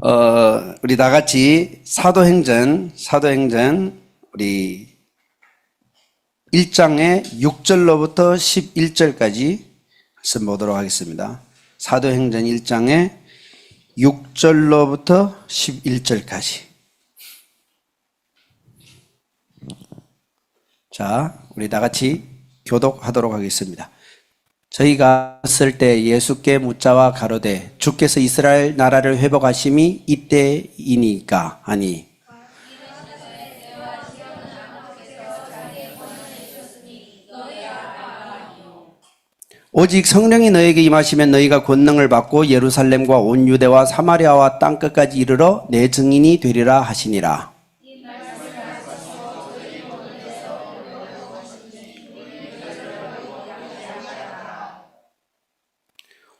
우리 다 같이 사도행전 우리 1장의 6절로부터 11절까지 말씀 보도록 하겠습니다. 사도행전 1장의 6절로부터 11절까지. 자, 우리 다 같이 교독하도록 하겠습니다. 저희가 왔을 때 예수께 묻자와 가로되 주께서 이스라엘 나라를 회복하심이 이때이니까 하니 오직 성령이 너에게 임하시면 너희가 권능을 받고 예루살렘과 온 유대와 사마리아와 땅끝까지 이르러 내 증인이 되리라 하시니라.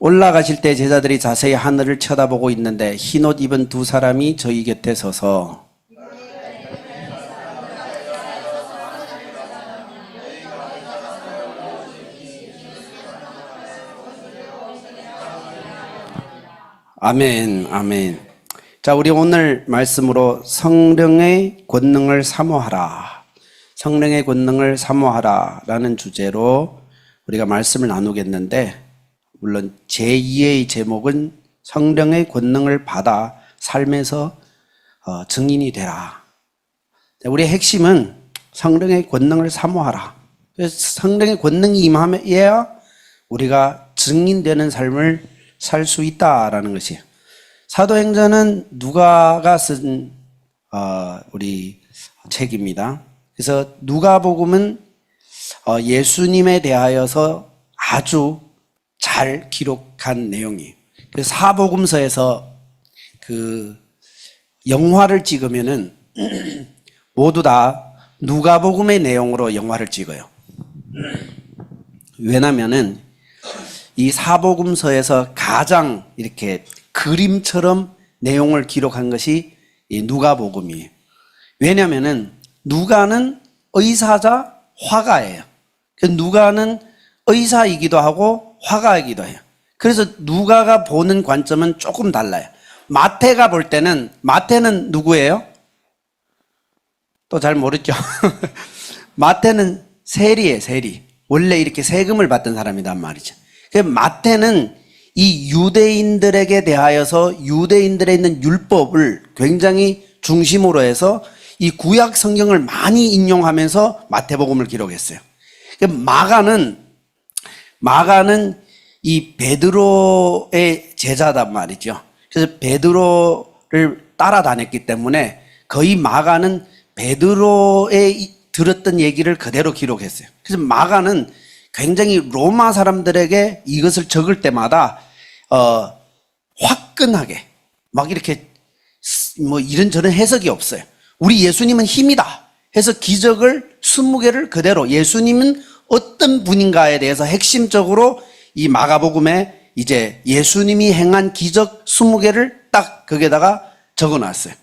올라가실 때 제자들이 자세히 하늘을 쳐다보고 있는데 흰옷 입은 두 사람이 저희 곁에 서서 아멘, 아멘. 자, 우리 오늘 말씀으로 성령의 권능을 사모하라. 성령의 권능을 사모하라 라는 주제로 우리가 말씀을 나누겠는데, 물론 제2의 제목은 성령의 권능을 받아 삶에서 증인이 되라. 우리의 핵심은 성령의 권능을 사모하라. 그래서 성령의 권능이 임하여야 우리가 증인되는 삶을 살 수 있다라는 것이에요. 사도행전은 누가가 쓴 우리 책입니다. 그래서 누가복음은 예수님에 대하여서 아주 잘 기록한 내용이에요. 그래서 사복음서에서 그 영화를 찍으면은 모두 다 누가복음의 내용으로 영화를 찍어요. 왜냐면은 이 사복음서에서 가장 이렇게 그림처럼 내용을 기록한 것이 이 누가복음이에요. 왜냐면은 누가는 의사자 화가예요. 누가는 의사이기도 하고 화가이기도 해요. 그래서 누가가 보는 관점은 조금 달라요. 마태가 볼 때는, 마태는 누구예요? 또 잘 모르죠? 마태는 세리예요, 세리. 원래 이렇게 세금을 받던 사람이란 말이죠. 마태는 이 유대인들에게 대하여서 유대인들에 있는 율법을 굉장히 중심으로 해서 이 구약 성경을 많이 인용하면서 마태복음을 기록했어요. 마가는 이 베드로의 제자단 말이죠. 그래서 베드로를 따라다녔기 때문에 거의 마가는 베드로의 들었던 얘기를 그대로 기록했어요. 그래서 마가는 굉장히 로마 사람들에게 이것을 적을 때마다 화끈하게 막 이렇게 뭐 이런저런 해석이 없어요. 우리 예수님은 힘이다 해서 기적을 20개를 그대로 예수님은 어떤 분인가에 대해서 핵심적으로 이 마가복음에 이제 예수님이 행한 기적 20개를 딱 거기에다가 적어놨어요.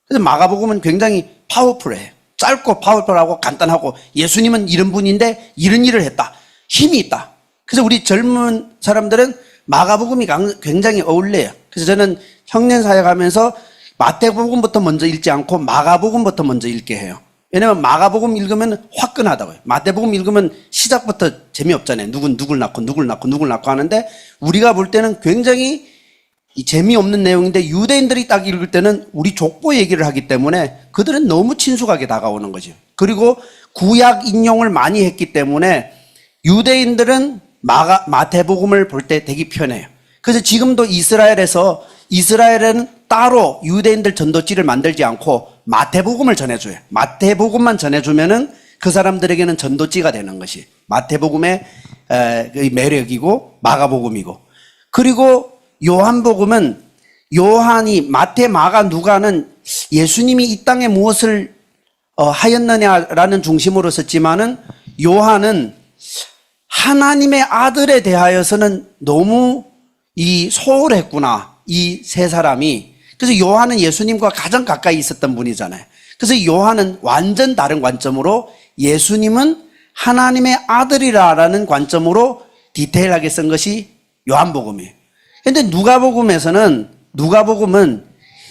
그래서 마가복음은 굉장히 파워풀해요. 짧고 파워풀하고 간단하고 예수님은 이런 분인데 이런 일을 했다. 힘이 있다. 그래서 우리 젊은 사람들은 마가복음이 굉장히 어울려요. 그래서 저는 청년사역 하면서 마태복음부터 먼저 읽지 않고 마가복음부터 먼저 읽게 해요. 왜냐면 마가복음 읽으면 화끈하다고요. 마태복음 읽으면 시작부터 재미없잖아요. 누굴 낳고 하는데 우리가 볼 때는 굉장히 재미없는 내용인데 유대인들이 딱 읽을 때는 우리 족보 얘기를 하기 때문에 그들은 너무 친숙하게 다가오는 거죠. 그리고 구약 인용을 많이 했기 때문에 유대인들은 마태복음을 볼 때 되게 편해요. 그래서 지금도 이스라엘은 따로 유대인들 전도지를 만들지 않고 마태복음을 전해줘요. 마태복음만 전해주면은 그 사람들에게는 전도지가 되는 것이 마태복음의 매력이고 마가복음이고, 그리고 요한복음은 요한이 마태, 마가, 누가는 예수님이 이 땅에 무엇을 하였느냐라는 중심으로 썼지만은 요한은 하나님의 아들에 대하여서는 너무 소홀했구나, 이 세 사람이. 그래서 요한은 예수님과 가장 가까이 있었던 분이잖아요. 그래서 요한은 완전 다른 관점으로 예수님은 하나님의 아들이라는 관점으로 디테일하게 쓴 것이 요한복음이에요. 그런데 누가복음은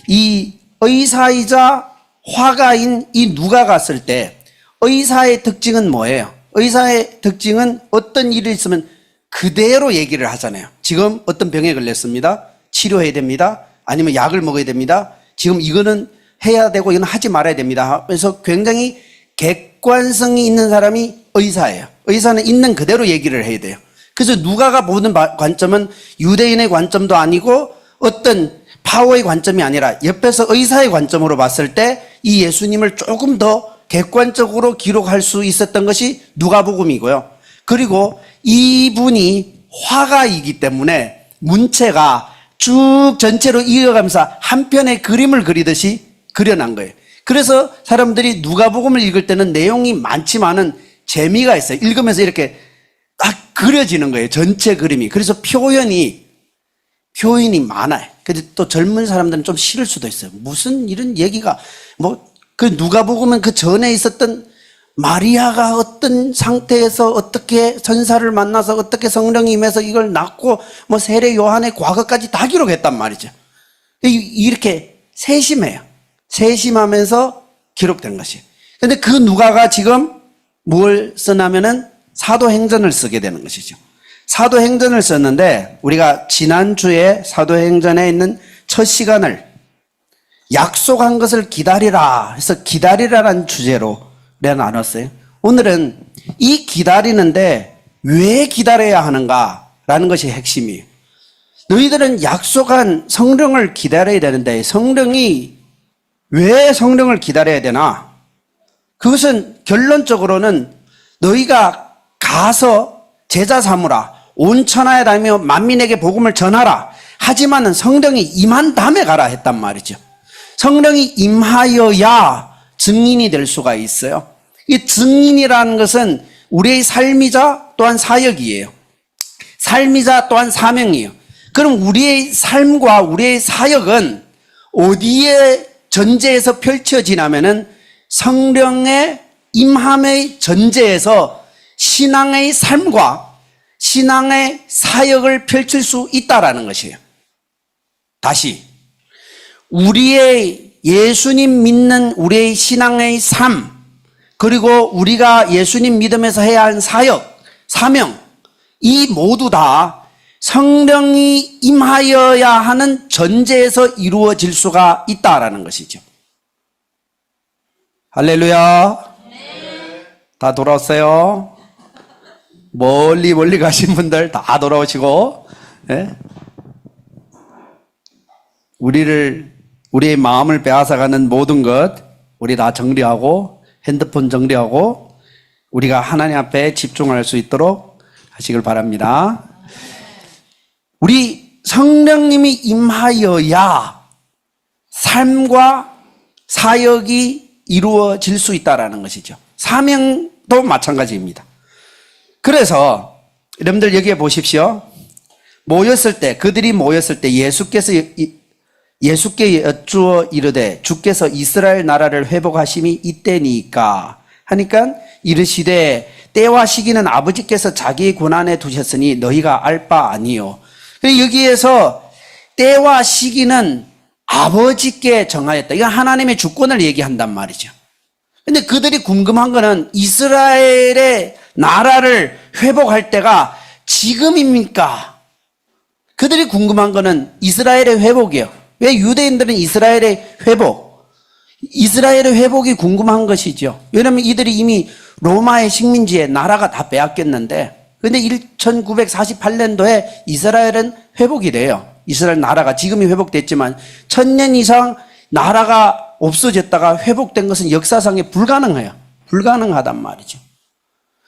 이 의사이자 화가인 이 누가 갔을 때 의사의 특징은 뭐예요? 의사의 특징은 어떤 일이 있으면 그대로 얘기를 하잖아요. 지금 어떤 병에 걸렸습니다. 치료해야 됩니다. 아니면 약을 먹어야 됩니다. 지금 이거는 해야 되고 이건 하지 말아야 됩니다. 그래서 굉장히 객관성이 있는 사람이 의사예요. 의사는 있는 그대로 얘기를 해야 돼요. 그래서 누가가 보는 관점은 유대인의 관점도 아니고 어떤 파워의 관점이 아니라 옆에서 의사의 관점으로 봤을 때 이 예수님을 조금 더 객관적으로 기록할 수 있었던 것이 누가복음이고요. 그리고 이분이 화가이기 때문에 문체가 쭉 전체로 이어가면서 한 편의 그림을 그리듯이 그려난 거예요. 그래서 사람들이 누가복음을 읽을 때는 내용이 많지만은 재미가 있어요. 읽으면서 이렇게 딱 그려지는 거예요. 전체 그림이. 그래서 표현이 많아요. 근데 또 젊은 사람들은 좀 싫을 수도 있어요. 무슨 이런 얘기가 그 누가복음은 그 전에 있었던 마리아가 어떤 상태에서 어떻게 선사를 만나서 어떻게 성령이 임해서 이걸 낳고 세례 요한의 과거까지 다 기록했단 말이죠. 이렇게 세심해요. 세심하면서 기록된 것이에요. 근데 그 누가가 지금 뭘 쓰냐면은 사도행전을 쓰게 되는 것이죠. 사도행전을 썼는데 우리가 지난주에 사도행전에 있는 첫 시간을 약속한 것을 기다리라 해서 기다리라라는 주제로 내가 나눴어요. 오늘은 이 기다리는데 왜 기다려야 하는가라는 것이 핵심이에요. 너희들은 약속한 성령을 기다려야 되는데 성령이 왜 성령을 기다려야 되나? 그것은 결론적으로는 너희가 가서 제자 삼으라. 온 천하에 다니며 만민에게 복음을 전하라. 하지만은 성령이 임한 다음에 가라 했단 말이죠. 성령이 임하여야 증인이 될 수가 있어요. 이 증인이라는 것은 우리의 삶이자 또한 사역이에요. 삶이자 또한 사명이에요. 그럼 우리의 삶과 우리의 사역은 어디에 전제에서 펼쳐지냐면은 성령의 임함의 전제에서 신앙의 삶과 신앙의 사역을 펼칠 수 있다라는 것이에요. 다시 우리의 예수님 믿는 우리의 신앙의 삶 그리고 우리가 예수님 믿으면서 해야 하는 사역, 사명 이 모두 다 성령이 임하여야 하는 전제에서 이루어질 수가 있다라는 것이죠. 할렐루야. 다 돌아왔어요? 멀리 가신 분들 다 돌아오시고, 네? 우리의 마음을 빼앗아가는 모든 것, 우리 다 정리하고, 핸드폰 정리하고, 우리가 하나님 앞에 집중할 수 있도록 하시길 바랍니다. 우리 성령님이 임하여야 삶과 사역이 이루어질 수 있다는 것이죠. 사명도 마찬가지입니다. 그래서 여러분들 여기에 보십시오. 그들이 모였을 때 예수께 여쭈어 이르되 주께서 이스라엘 나라를 회복하심이 이때니까 하니까 이르시되 때와 시기는 아버지께서 자기의 권한에 두셨으니 너희가 알 바 아니요. 여기에서 때와 시기는 아버지께 정하였다. 이건 하나님의 주권을 얘기한단 말이죠. 근데 그들이 궁금한 거는 이스라엘의 나라를 회복할 때가 지금입니까? 그들이 궁금한 거는 이스라엘의 회복이에요. 왜 유대인들은 이스라엘의 회복이 궁금한 것이죠. 왜냐하면 이들이 이미 로마의 식민지에 나라가 다 빼앗겼는데 근데 1948년도에 이스라엘은 회복이 돼요. 이스라엘 나라가 지금이 회복됐지만 1000년 이상 나라가 없어졌다가 회복된 것은 역사상에 불가능해요. 불가능하단 말이죠.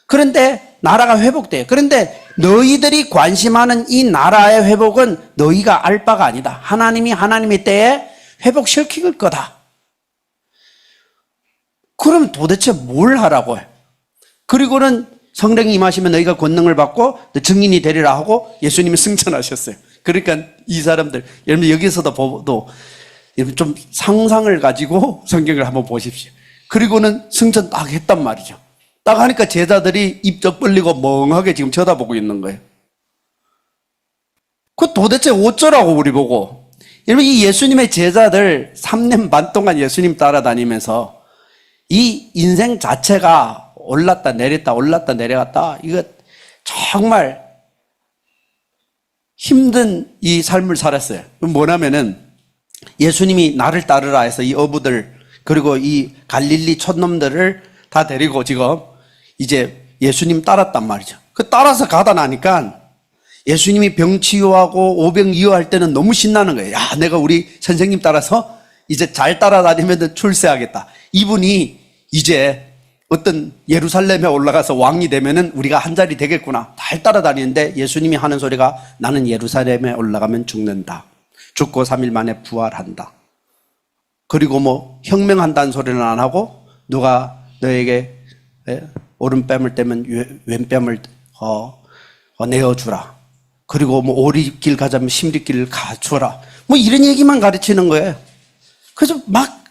그런데 나라가 회복돼요. 그런데 너희들이 관심하는 이 나라의 회복은 너희가 알 바가 아니다. 하나님이 하나님의 때에 회복시킬 거다. 그럼 도대체 뭘 하라고 해? 그리고는 성령이 임하시면 너희가 권능을 받고 증인이 되리라 하고 예수님이 승천하셨어요. 그러니까 이 사람들, 여러분 여기서도 보도 좀 상상을 가지고 성경을 한번 보십시오. 그리고는 승천 딱 했단 말이죠. 딱 하니까 제자들이 입쩍 벌리고 멍하게 지금 쳐다보고 있는 거예요. 그 도대체 어쩌라고 우리 보고. 여러분, 이 예수님의 제자들 3년 반 동안 예수님 따라다니면서 이 인생 자체가 올랐다 내렸다 올랐다 내려갔다, 이거 정말 힘든 이 삶을 살았어요. 뭐냐면은 예수님이 나를 따르라 해서 이 어부들 그리고 이 갈릴리 촌놈들을 다 데리고 지금 이제 예수님 따랐단 말이죠. 그 따라서 가다 나니까 예수님이 병 치유하고 오병 이어할 때는 너무 신나는 거예요. 야, 내가 우리 선생님 따라서 이제 잘 따라다니면 출세하겠다. 이분이 이제 어떤 예루살렘에 올라가서 왕이 되면은 우리가 한 자리 되겠구나. 잘 따라다니는데 예수님이 하는 소리가 나는 예루살렘에 올라가면 죽는다. 죽고 3일 만에 부활한다. 그리고 뭐 혁명한다는 소리는 안 하고 누가 너에게 오른뺨을 떼면 왼뺨을 내어주라. 그리고 뭐 오리길 가자면 심리길 가주라. 뭐 이런 얘기만 가르치는 거예요. 그래서 막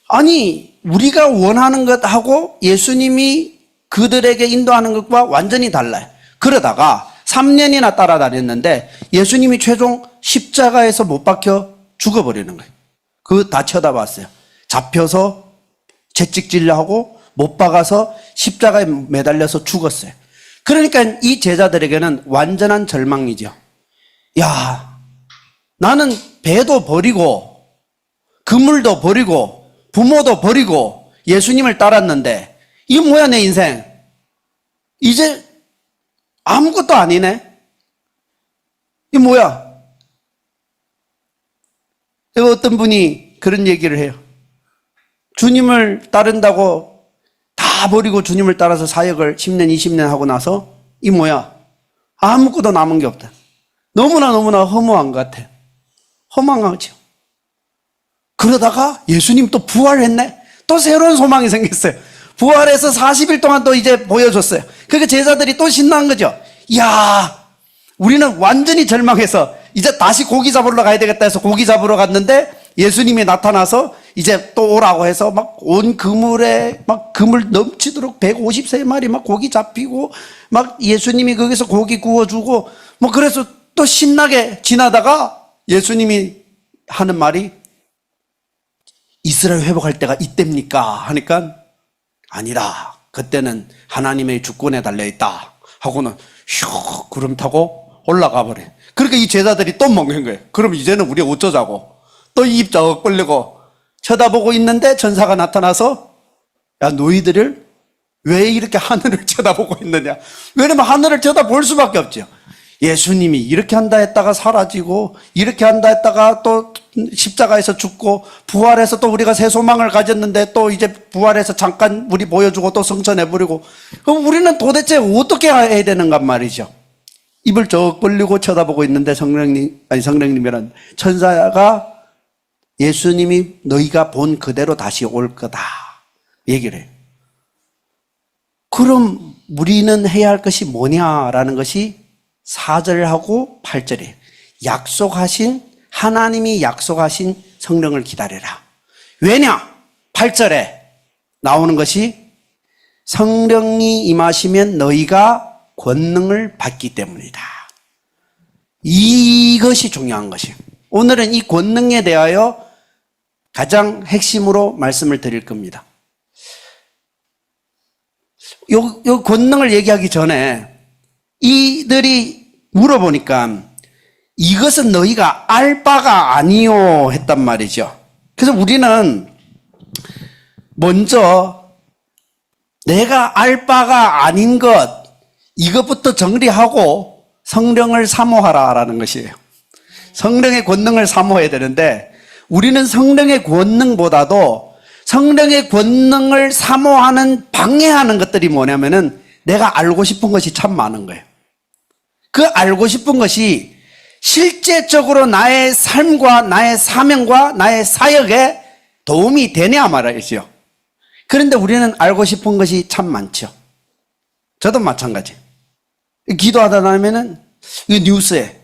아니 우리가 원하는 것하고 예수님이 그들에게 인도하는 것과 완전히 달라요. 그러다가 3년이나 따라다녔는데 예수님이 최종 십자가에서 못 박혀 죽어버리는 거예요. 그거 다 쳐다봤어요. 잡혀서 채찍질하고 못 박아서 십자가에 매달려서 죽었어요. 그러니까 이 제자들에게는 완전한 절망이죠. 야, 나는 배도 버리고 그물도 버리고 부모도 버리고 예수님을 따랐는데 이게 뭐야 내 인생. 이제 아무것도 아니네. 이게 뭐야. 어떤 분이 그런 얘기를 해요. 주님을 따른다고 다 버리고 주님을 따라서 사역을 10년 20년 하고 나서 이 뭐야 아무것도 남은 게 없다. 너무나 허무한 것 같아. 허망하죠. 그러다가 예수님 또 부활했네. 또 새로운 소망이 생겼어요. 부활해서 40일 동안 또 이제 보여줬어요. 그러니까 제자들이 또 신난 거죠. 이야, 우리는 완전히 절망해서 이제 다시 고기 잡으러 가야 되겠다 해서 고기 잡으러 갔는데 예수님이 나타나서 이제 또 오라고 해서 막 온 그물에 막 그물 넘치도록 153마리 막 고기 잡히고 막 예수님이 거기서 고기 구워주고 뭐 그래서 또 신나게 지나다가 예수님이 하는 말이 이스라엘 회복할 때가 이때입니까? 하니까 아니라 그때는 하나님의 주권에 달려있다 하고는 슉 구름 타고 올라가 버려요. 그러니까 이 제자들이 또 먹는 거예요. 그럼 이제는 우리 어쩌자고 또 입 쩍 벌리고 쳐다보고 있는데 천사가 나타나서 야 너희들을 왜 이렇게 하늘을 쳐다보고 있느냐. 왜냐면 하늘을 쳐다볼 수밖에 없죠. 예수님이 이렇게 한다 했다가 사라지고 이렇게 한다 했다가 또 십자가에서 죽고 부활해서 또 우리가 새 소망을 가졌는데 또 이제 부활해서 잠깐 우리 보여주고 또 성천해버리고 그럼 우리는 도대체 어떻게 해야 되는가 말이죠. 입을 쩍 벌리고 쳐다보고 있는데 성령님이란 천사가 예수님이 너희가 본 그대로 다시 올 거다 얘기를 해요. 그럼 우리는 해야 할 것이 뭐냐라는 것이 4절하고 8절이에요. 하나님이 약속하신 성령을 기다려라. 왜냐? 8절에 나오는 것이 성령이 임하시면 너희가 권능을 받기 때문이다. 이것이 중요한 것이에요. 오늘은 이 권능에 대하여 가장 핵심으로 말씀을 드릴 겁니다. 요 권능을 얘기하기 전에 이들이 물어보니까 이것은 너희가 알 바가 아니요 했단 말이죠. 그래서 우리는 먼저 내가 알 바가 아닌 것 이것부터 정리하고 성령을 사모하라라는 것이에요. 성령의 권능을 사모해야 되는데 우리는 성령의 권능보다도 성령의 권능을 사모하는 방해하는 것들이 뭐냐면은 내가 알고 싶은 것이 참 많은 거예요. 그 알고 싶은 것이 실제적으로 나의 삶과 나의 사명과 나의 사역에 도움이 되냐 말이죠. 그런데 우리는 알고 싶은 것이 참 많죠. 저도 마찬가지. 기도하다 나면은 이 뉴스에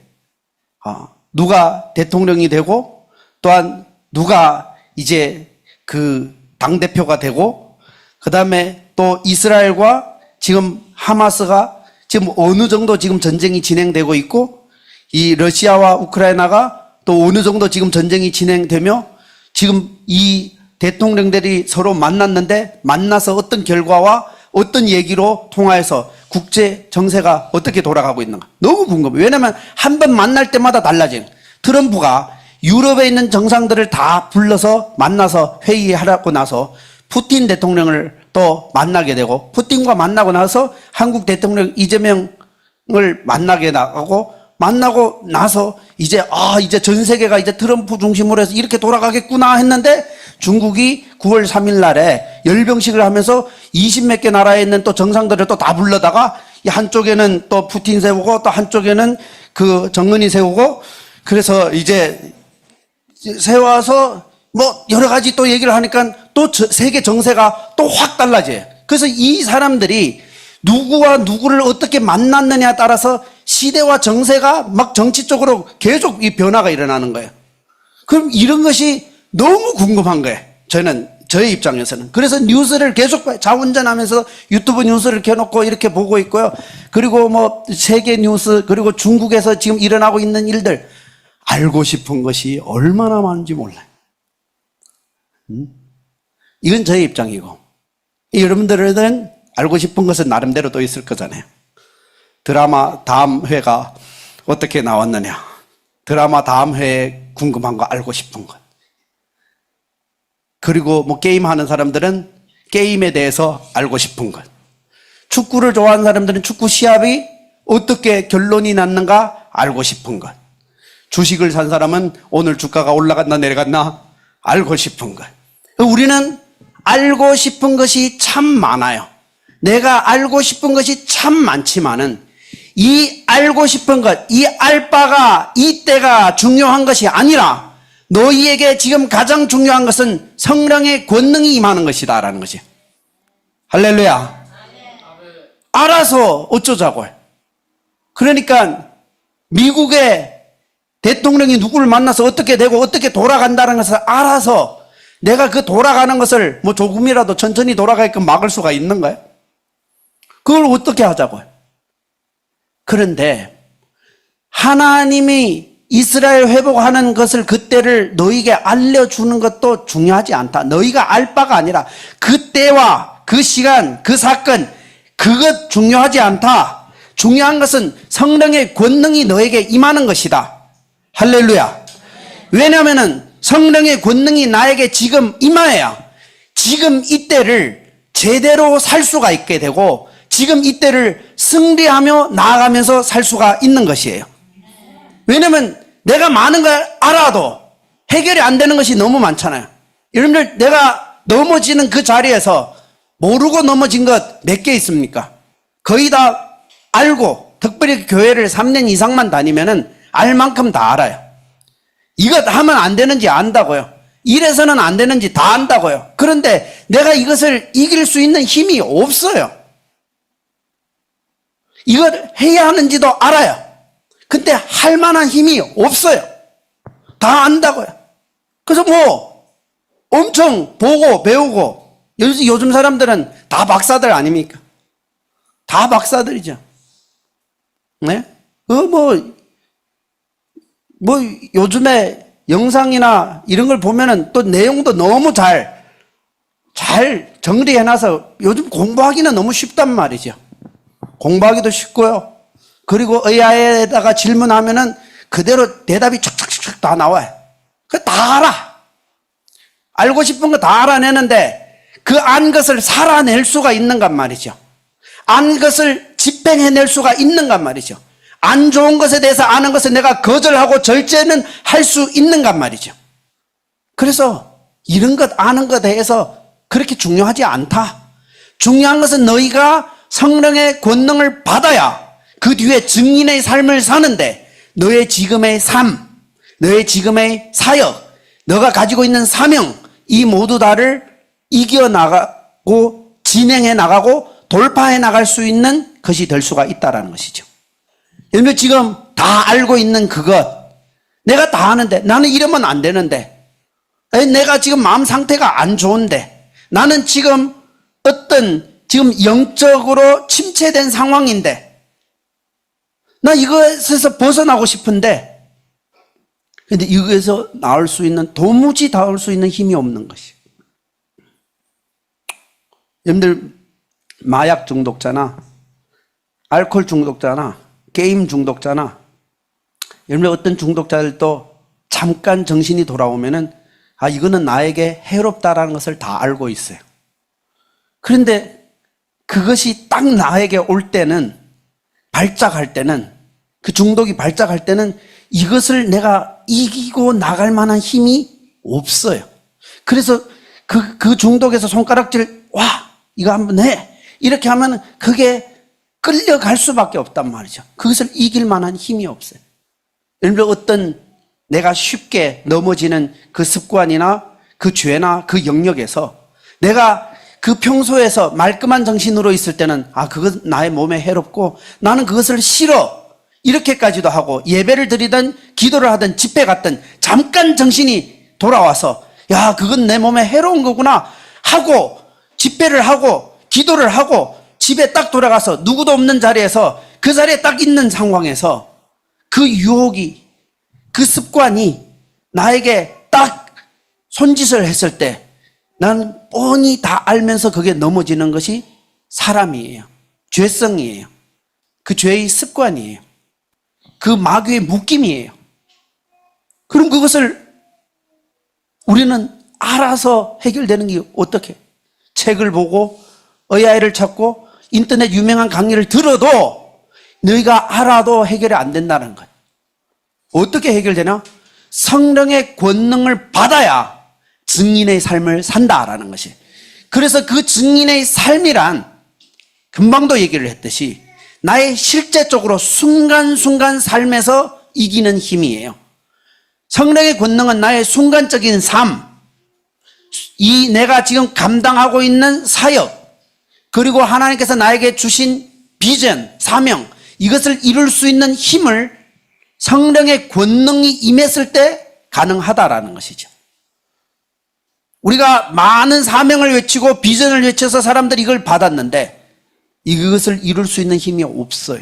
누가 대통령이 되고 또한 누가 이제 그 당대표가 되고 그 다음에 또 이스라엘과 지금 하마스가 지금 어느 정도 지금 전쟁이 진행되고 있고 이 러시아와 우크라이나가 또 어느 정도 지금 전쟁이 진행되며 지금 이 대통령들이 서로 만났는데 만나서 어떤 결과와 어떤 얘기로 통화해서 국제 정세가 어떻게 돌아가고 있는가 너무 궁금해요. 왜냐하면 한 번 만날 때마다 달라지는 트럼프가 유럽에 있는 정상들을 다 불러서 만나서 회의하고 나서 푸틴 대통령을 또 만나게 되고 푸틴과 만나고 나서 한국 대통령 이재명을 만나게 나가고 만나고 나서 이제 전 세계가 이제 트럼프 중심으로 해서 이렇게 돌아가겠구나 했는데 중국이 9월 3일 날에 열병식을 하면서 20몇 개 나라에 있는 또 정상들을 또 다 불러다가 한쪽에는 또 푸틴 세우고 또 한쪽에는 그 정은이 세우고 그래서 이제 세워서 뭐 여러 가지 또 얘기를 하니까 또 세계 정세가 또 확 달라져요. 그래서 이 사람들이 누구와 누구를 어떻게 만났느냐에 따라서 시대와 정세가 막 정치적으로 계속 이 변화가 일어나는 거예요. 그럼 이런 것이 너무 궁금한 거예요. 저의 입장에서는. 그래서 뉴스를 계속 자운전하면서 유튜브 뉴스를 켜놓고 이렇게 보고 있고요. 그리고 뭐 세계 뉴스 그리고 중국에서 지금 일어나고 있는 일들 알고 싶은 것이 얼마나 많은지 몰라요. 이건 저의 입장이고 여러분들은 알고 싶은 것은 나름대로 또 있을 거잖아요. 드라마 다음 회가 어떻게 나왔느냐, 드라마 다음 회에 궁금한 거 알고 싶은 것, 그리고 뭐 게임하는 사람들은 게임에 대해서 알고 싶은 것, 축구를 좋아하는 사람들은 축구 시합이 어떻게 결론이 났는가 알고 싶은 것, 주식을 산 사람은 오늘 주가가 올라갔나 내려갔나 알고 싶은 것. 우리는 알고 싶은 것이 참 많아요. 내가 알고 싶은 것이 참 많지만은 이 알고 싶은 것, 이 알바가 이때가 중요한 것이 아니라 너희에게 지금 가장 중요한 것은 성령의 권능이 임하는 것이다 라는 것이. 할렐루야. 알아서 어쩌자고요. 그러니까 미국의 대통령이 누구를 만나서 어떻게 되고 어떻게 돌아간다는 것을 알아서 내가 그 돌아가는 것을 뭐 조금이라도 천천히 돌아가게끔 막을 수가 있는가요? 그걸 어떻게 하자고요? 그런데 하나님이 이스라엘 회복하는 것을 그때를 너희에게 알려주는 것도 중요하지 않다. 너희가 알 바가 아니라 그때와 그 시간, 그 사건, 그것 중요하지 않다. 중요한 것은 성령의 권능이 너에게 임하는 것이다. 할렐루야. 왜냐하면 성령의 권능이 나에게 지금 임하여야 지금 이때를 제대로 살 수가 있게 되고 지금 이때를 승리하며 나아가면서 살 수가 있는 것이에요. 왜냐하면 내가 많은 걸 알아도 해결이 안 되는 것이 너무 많잖아요. 여러분들 내가 넘어지는 그 자리에서 모르고 넘어진 것 몇 개 있습니까? 거의 다 알고 특별히 교회를 3년 이상만 다니면은 알 만큼 다 알아요. 이것 하면 안 되는지 안다고요. 이래서는 안 되는지 다 안다고요. 그런데 내가 이것을 이길 수 있는 힘이 없어요. 이걸 해야 하는지도 알아요. 근데 할 만한 힘이 없어요. 다 안다고요. 그래서 뭐 엄청 보고 배우고 요즘 사람들은 다 박사들 아닙니까? 다 박사들이죠. 네? 뭐 요즘에 영상이나 이런 걸 보면은 또 내용도 너무 잘 정리해놔서 요즘 공부하기는 너무 쉽단 말이죠. 공부하기도 쉽고요. 그리고 AI에다가 질문하면은 그대로 대답이 촉촉촉촉 다 나와요. 그거 다 알아. 알고 싶은 거 다 알아내는데 그 안 것을 살아낼 수가 있는간 말이죠. 안 것을 집행해낼 수가 있는간 말이죠. 안 좋은 것에 대해서 아는 것을 내가 거절하고 절제는 할 수 있는간 말이죠. 그래서 이런 것 아는 것에 대해서 그렇게 중요하지 않다. 중요한 것은 너희가 성령의 권능을 받아야 그 뒤에 증인의 삶을 사는데 너의 지금의 삶, 너의 지금의 사역, 너가 가지고 있는 사명, 이 모두 다를 이겨나가고 진행해 나가고 돌파해 나갈 수 있는 것이 될 수가 있다는 것이죠. 여러분 지금 다 알고 있는 그것, 내가 다 아는데 나는 이러면 안 되는데, 내가 지금 마음 상태가 안 좋은데, 나는 지금 지금 영적으로 침체된 상황인데 나 이것에서 벗어나고 싶은데 근데 이거에서 나올 수 있는, 도무지 나올 수 있는 힘이 없는 것이. 여러분들, 마약 중독자나, 알코올 중독자나, 게임 중독자나, 여러분들 어떤 중독자들도 잠깐 정신이 돌아오면은, 아, 이거는 나에게 해롭다라는 것을 다 알고 있어요. 그런데 그것이 딱 나에게 올 때는, 발작할 때는, 그 중독이 발작할 때는 이것을 내가 이기고 나갈 만한 힘이 없어요. 그래서 그 중독에서 손가락질, 와, 이거 한번 해. 이렇게 하면 그게 끌려갈 수밖에 없단 말이죠. 그것을 이길 만한 힘이 없어요. 예를 들어 어떤 내가 쉽게 넘어지는 그 습관이나 그 죄나 그 영역에서 내가 그 평소에서 말끔한 정신으로 있을 때는 아, 그것 나의 몸에 해롭고 나는 그것을 싫어. 이렇게까지도 하고 예배를 드리든 기도를 하든 집회 갔든 잠깐 정신이 돌아와서 야, 그건 내 몸에 해로운 거구나 하고 집회를 하고 기도를 하고 집에 딱 돌아가서 누구도 없는 자리에서 그 자리에 딱 있는 상황에서 그 유혹이, 그 습관이 나에게 딱 손짓을 했을 때 난 뻔히 다 알면서 그게 넘어지는 것이 사람이에요. 죄성이에요. 그 죄의 습관이에요. 그 마귀의 묶임이에요. 그럼 그것을 우리는 알아서 해결되는 게 어떻게? 책을 보고 의아이를 찾고 인터넷 유명한 강의를 들어도 너희가 알아도 해결이 안 된다는 거예요. 어떻게 해결되나? 성령의 권능을 받아야 증인의 삶을 산다라는 것이. 그래서 그 증인의 삶이란 금방도 얘기를 했듯이 나의 실제적으로 순간순간 삶에서 이기는 힘이에요. 성령의 권능은 나의 순간적인 삶, 이 내가 지금 감당하고 있는 사역, 그리고 하나님께서 나에게 주신 비전, 사명, 이것을 이룰 수 있는 힘을 성령의 권능이 임했을 때 가능하다라는 것이죠. 우리가 많은 사명을 외치고 비전을 외쳐서 사람들이 이걸 받았는데 이것을 이룰 수 있는 힘이 없어요.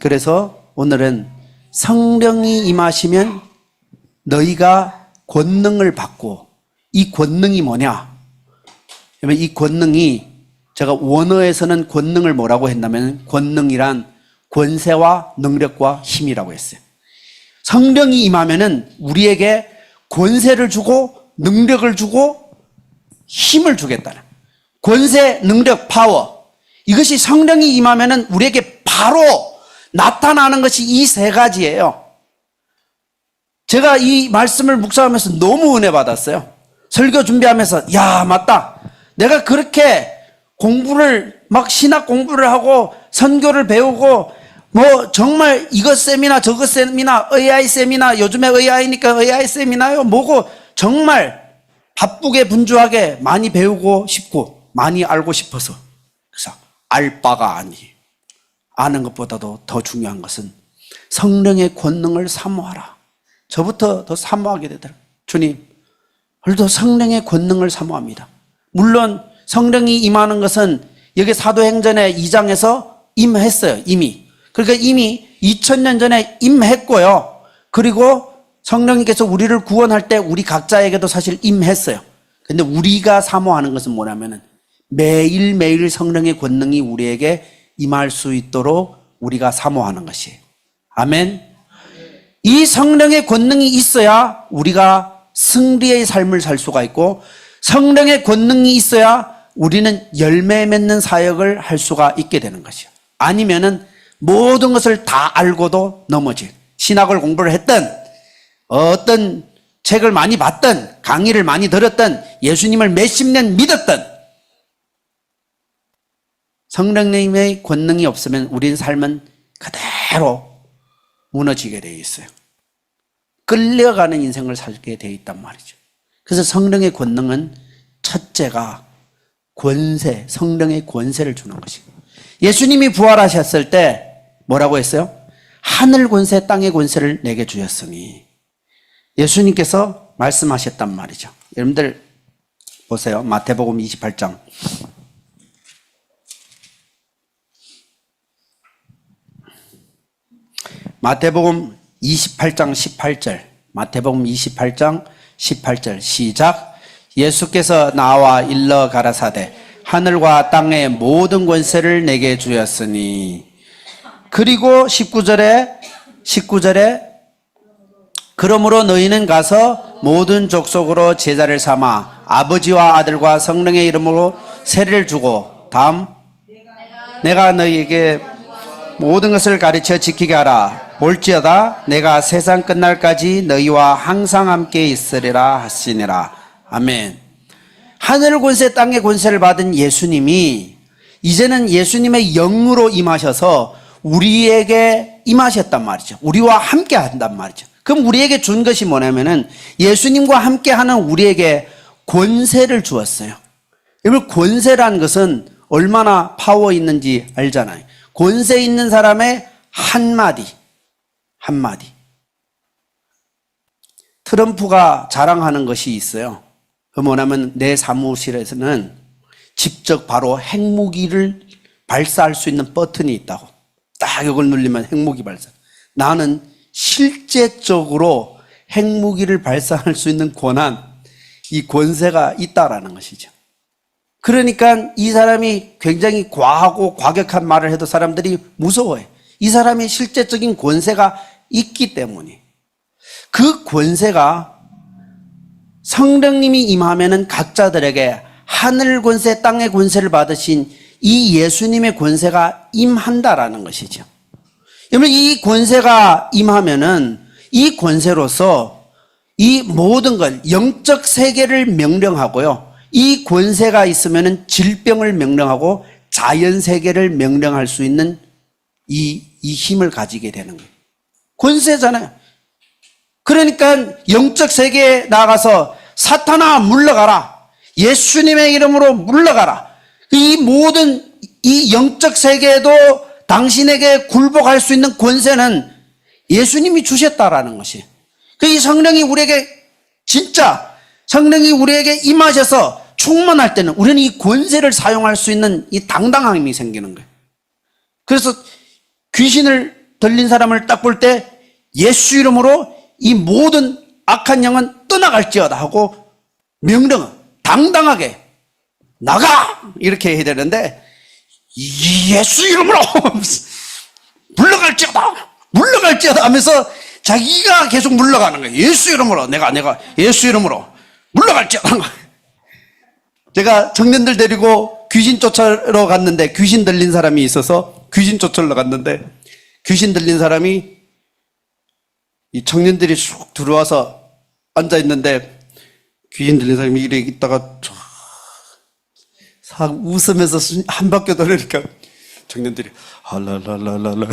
그래서 오늘은 성령이 임하시면 너희가 권능을 받고, 이 권능이 뭐냐? 이 권능이 제가 원어에서는 권능을 뭐라고 했냐면 권능이란 권세와 능력과 힘이라고 했어요. 성령이 임하면은 우리에게 권세를 주고 능력을 주고 힘을 주겠다는 권세, 능력, 파워. 이것이 성령이 임하면은 우리에게 바로 나타나는 것이 이 세 가지예요. 제가 이 말씀을 묵상하면서 너무 은혜 받았어요. 설교 준비하면서 야, 맞다. 내가 그렇게 공부를 막 신학 공부를 하고 선교를 배우고 뭐 정말 이것 셈이나 저것 셈이나 AI 셈이나 요즘에 AI니까 AI 셈이나요 뭐고 정말 바쁘게 분주하게 많이 배우고 싶고 많이 알고 싶어서 그래서 알 바가 아니 아는 것보다도 더 중요한 것은 성령의 권능을 사모하라. 저부터 더 사모하게 되더라고요. 주님, 오늘도 성령의 권능을 사모합니다. 물론 성령이 임하는 것은 여기 사도행전의 2장에서 임했어요. 이미. 그러니까 이미 2000년 전에 임했고요. 그리고 성령님께서 우리를 구원할 때 우리 각자에게도 사실 임했어요. 근데 우리가 사모하는 것은 뭐냐면은 매일매일 성령의 권능이 우리에게 임할 수 있도록 우리가 사모하는 것이에요. 아멘. 이 성령의 권능이 있어야 우리가 승리의 삶을 살 수가 있고 성령의 권능이 있어야 우리는 열매 맺는 사역을 할 수가 있게 되는 것이요. 아니면은 모든 것을 다 알고도 넘어질. 신학을 공부를 했든 어떤 책을 많이 봤든 강의를 많이 들었든 예수님을 몇십 년 믿었든 성령님의 권능이 없으면 우리의 삶은 그대로 무너지게 되어 있어요. 끌려가는 인생을 살게 되어 있단 말이죠. 그래서 성령의 권능은 첫째가 권세, 성령의 권세를 주는 것이고 예수님이 부활하셨을 때 뭐라고 했어요? 하늘 권세, 땅의 권세를 내게 주셨으니 예수님께서 말씀하셨단 말이죠. 여러분들 보세요. 마태복음 28장 마태복음 28장 18절. 마태복음 28장 18절 시작. 예수께서 나와 일러 가라사대 하늘과 땅의 모든 권세를 내게 주었으니. 그리고 19절에 그러므로 너희는 가서 모든 족속으로 제자를 삼아 아버지와 아들과 성령의 이름으로 세례를 주고 다음 내가 너희에게 모든 것을 가르쳐 지키게 하라. 볼지어다 내가 세상 끝날까지 너희와 항상 함께 있으리라 하시니라. 아멘. 하늘 권세 땅의 권세를 받은 예수님이 이제는 예수님의 영으로 임하셔서 우리에게 임하셨단 말이죠. 우리와 함께 한단 말이죠. 그럼 우리에게 준 것이 뭐냐면은 예수님과 함께 하는 우리에게 권세를 주었어요. 여러분, 권세라는 것은 얼마나 파워 있는지 알잖아요. 권세 있는 사람의 한마디. 트럼프가 자랑하는 것이 있어요. 그 뭐냐면 내 사무실에서는 직접 바로 핵무기를 발사할 수 있는 버튼이 있다고. 딱 이걸 누르면 핵무기 발사. 나는 실제적으로 핵무기를 발사할 수 있는 권한, 이 권세가 있다라는 것이죠. 그러니까 이 사람이 굉장히 과하고 과격한 말을 해도 사람들이 무서워해. 이 사람이 실제적인 권세가 있기 때문에. 그 권세가 성령님이 임하면은 각자들에게 하늘 권세, 땅의 권세를 받으신 이 예수님의 권세가 임한다라는 것이죠. 여러분, 이 권세가 임하면은 이 권세로서 이 모든 걸, 영적 세계를 명령하고요. 이 권세가 있으면은 질병을 명령하고 자연 세계를 명령할 수 있는 이 힘을 가지게 되는 거예요. 권세잖아요. 그러니까 영적 세계에 나가서 사탄아 물러가라. 예수님의 이름으로 물러가라. 이 모든 이 영적 세계에도 당신에게 굴복할 수 있는 권세는 예수님이 주셨다라는 것이. 이 성령이 우리에게 진짜 성령이 우리에게 임하셔서 충만할 때는 우리는 이 권세를 사용할 수 있는 이 당당함이 생기는 거예요. 그래서 귀신을 들린 사람을 딱 볼 때 예수 이름으로 이 모든 악한 영은 떠나갈지어다 하고 명령은 당당하게 나가! 이렇게 해야 되는데 예수 이름으로 물러갈지어다 하면서 자기가 계속 물러가는 거예요. 예수 이름으로 내가 예수 이름으로 물러갈지어다. 제가 청년들 데리고 귀신 쫓으러 갔는데 귀신 들린 사람이 있어서 귀신 쫓으러 갔는데 귀신 들린 사람이 이 청년들이 쑥 들어와서 앉아 있는데 귀신 들린 사람이 이래 있다가 싹 웃으면서 한 바퀴 돌으니까 청년들이 할랄랄랄랄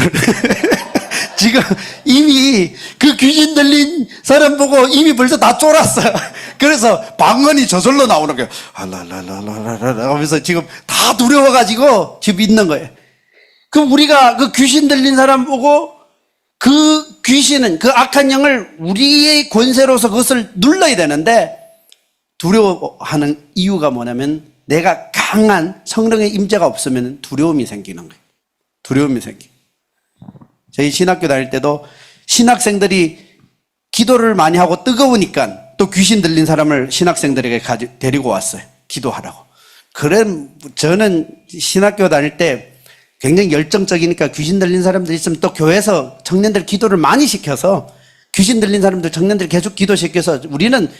지금 이미 그 귀신 들린 사람 보고 이미 벌써 다 쫄았어요. 그래서 방언이 저절로 나오는 거예요. 할랄랄랄랄 하면서 지금 다 두려워가지고 지금 있는 거예요. 그럼 우리가 그 귀신 들린 사람 보고 그 귀신은 그 악한 영을 우리의 권세로서 그것을 눌러야 되는데 두려워하는 이유가 뭐냐면 내가 강한 성령의 임재가 없으면 두려움이 생기는 거예요. 두려움이 생겨. 저희 신학교 다닐 때도 신학생들이 기도를 많이 하고 뜨거우니까 또 귀신 들린 사람을 신학생들에게 데리고 왔어요. 기도하라고. 그래, 저는 신학교 다닐 때 굉장히 열정적이니까 귀신 들린 사람들 있으면 또 교회에서 청년들 기도를 많이 시켜서 귀신 들린 사람들 청년들 계속 기도시켜서 우리는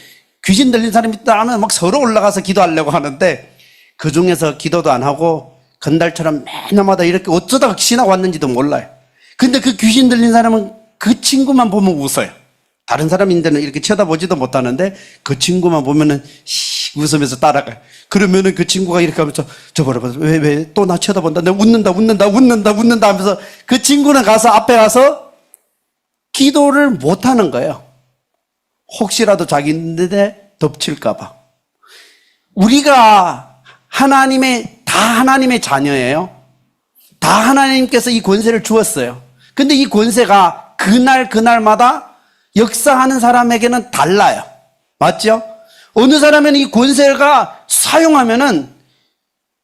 귀신 들린 사람이 있다 하면 막 서로 올라가서 기도하려고 하는데 그 중에서 기도도 안 하고 건달처럼 매년마다 이렇게 어쩌다가 신학 왔는지도 몰라요. 근데 그 귀신 들린 사람은 그 친구만 보면 웃어요. 다른 사람인데는 이렇게 쳐다보지도 못하는데 그 친구만 보면은 웃으면서 따라가요. 그러면은 그 친구가 이렇게 하면서 저 봐라 왜 또 나 쳐다본다. 내가 웃는다 하면서 그 친구는 가서 앞에 가서 기도를 못하는 거예요. 혹시라도 자기인데 덮칠까 봐. 우리가 다 하나님의 자녀예요. 다 하나님께서 이 권세를 주었어요. 근데 이 권세가 그날마다 역사하는 사람에게는 달라요. 맞죠? 어느 사람은 이 권세가 사용하면은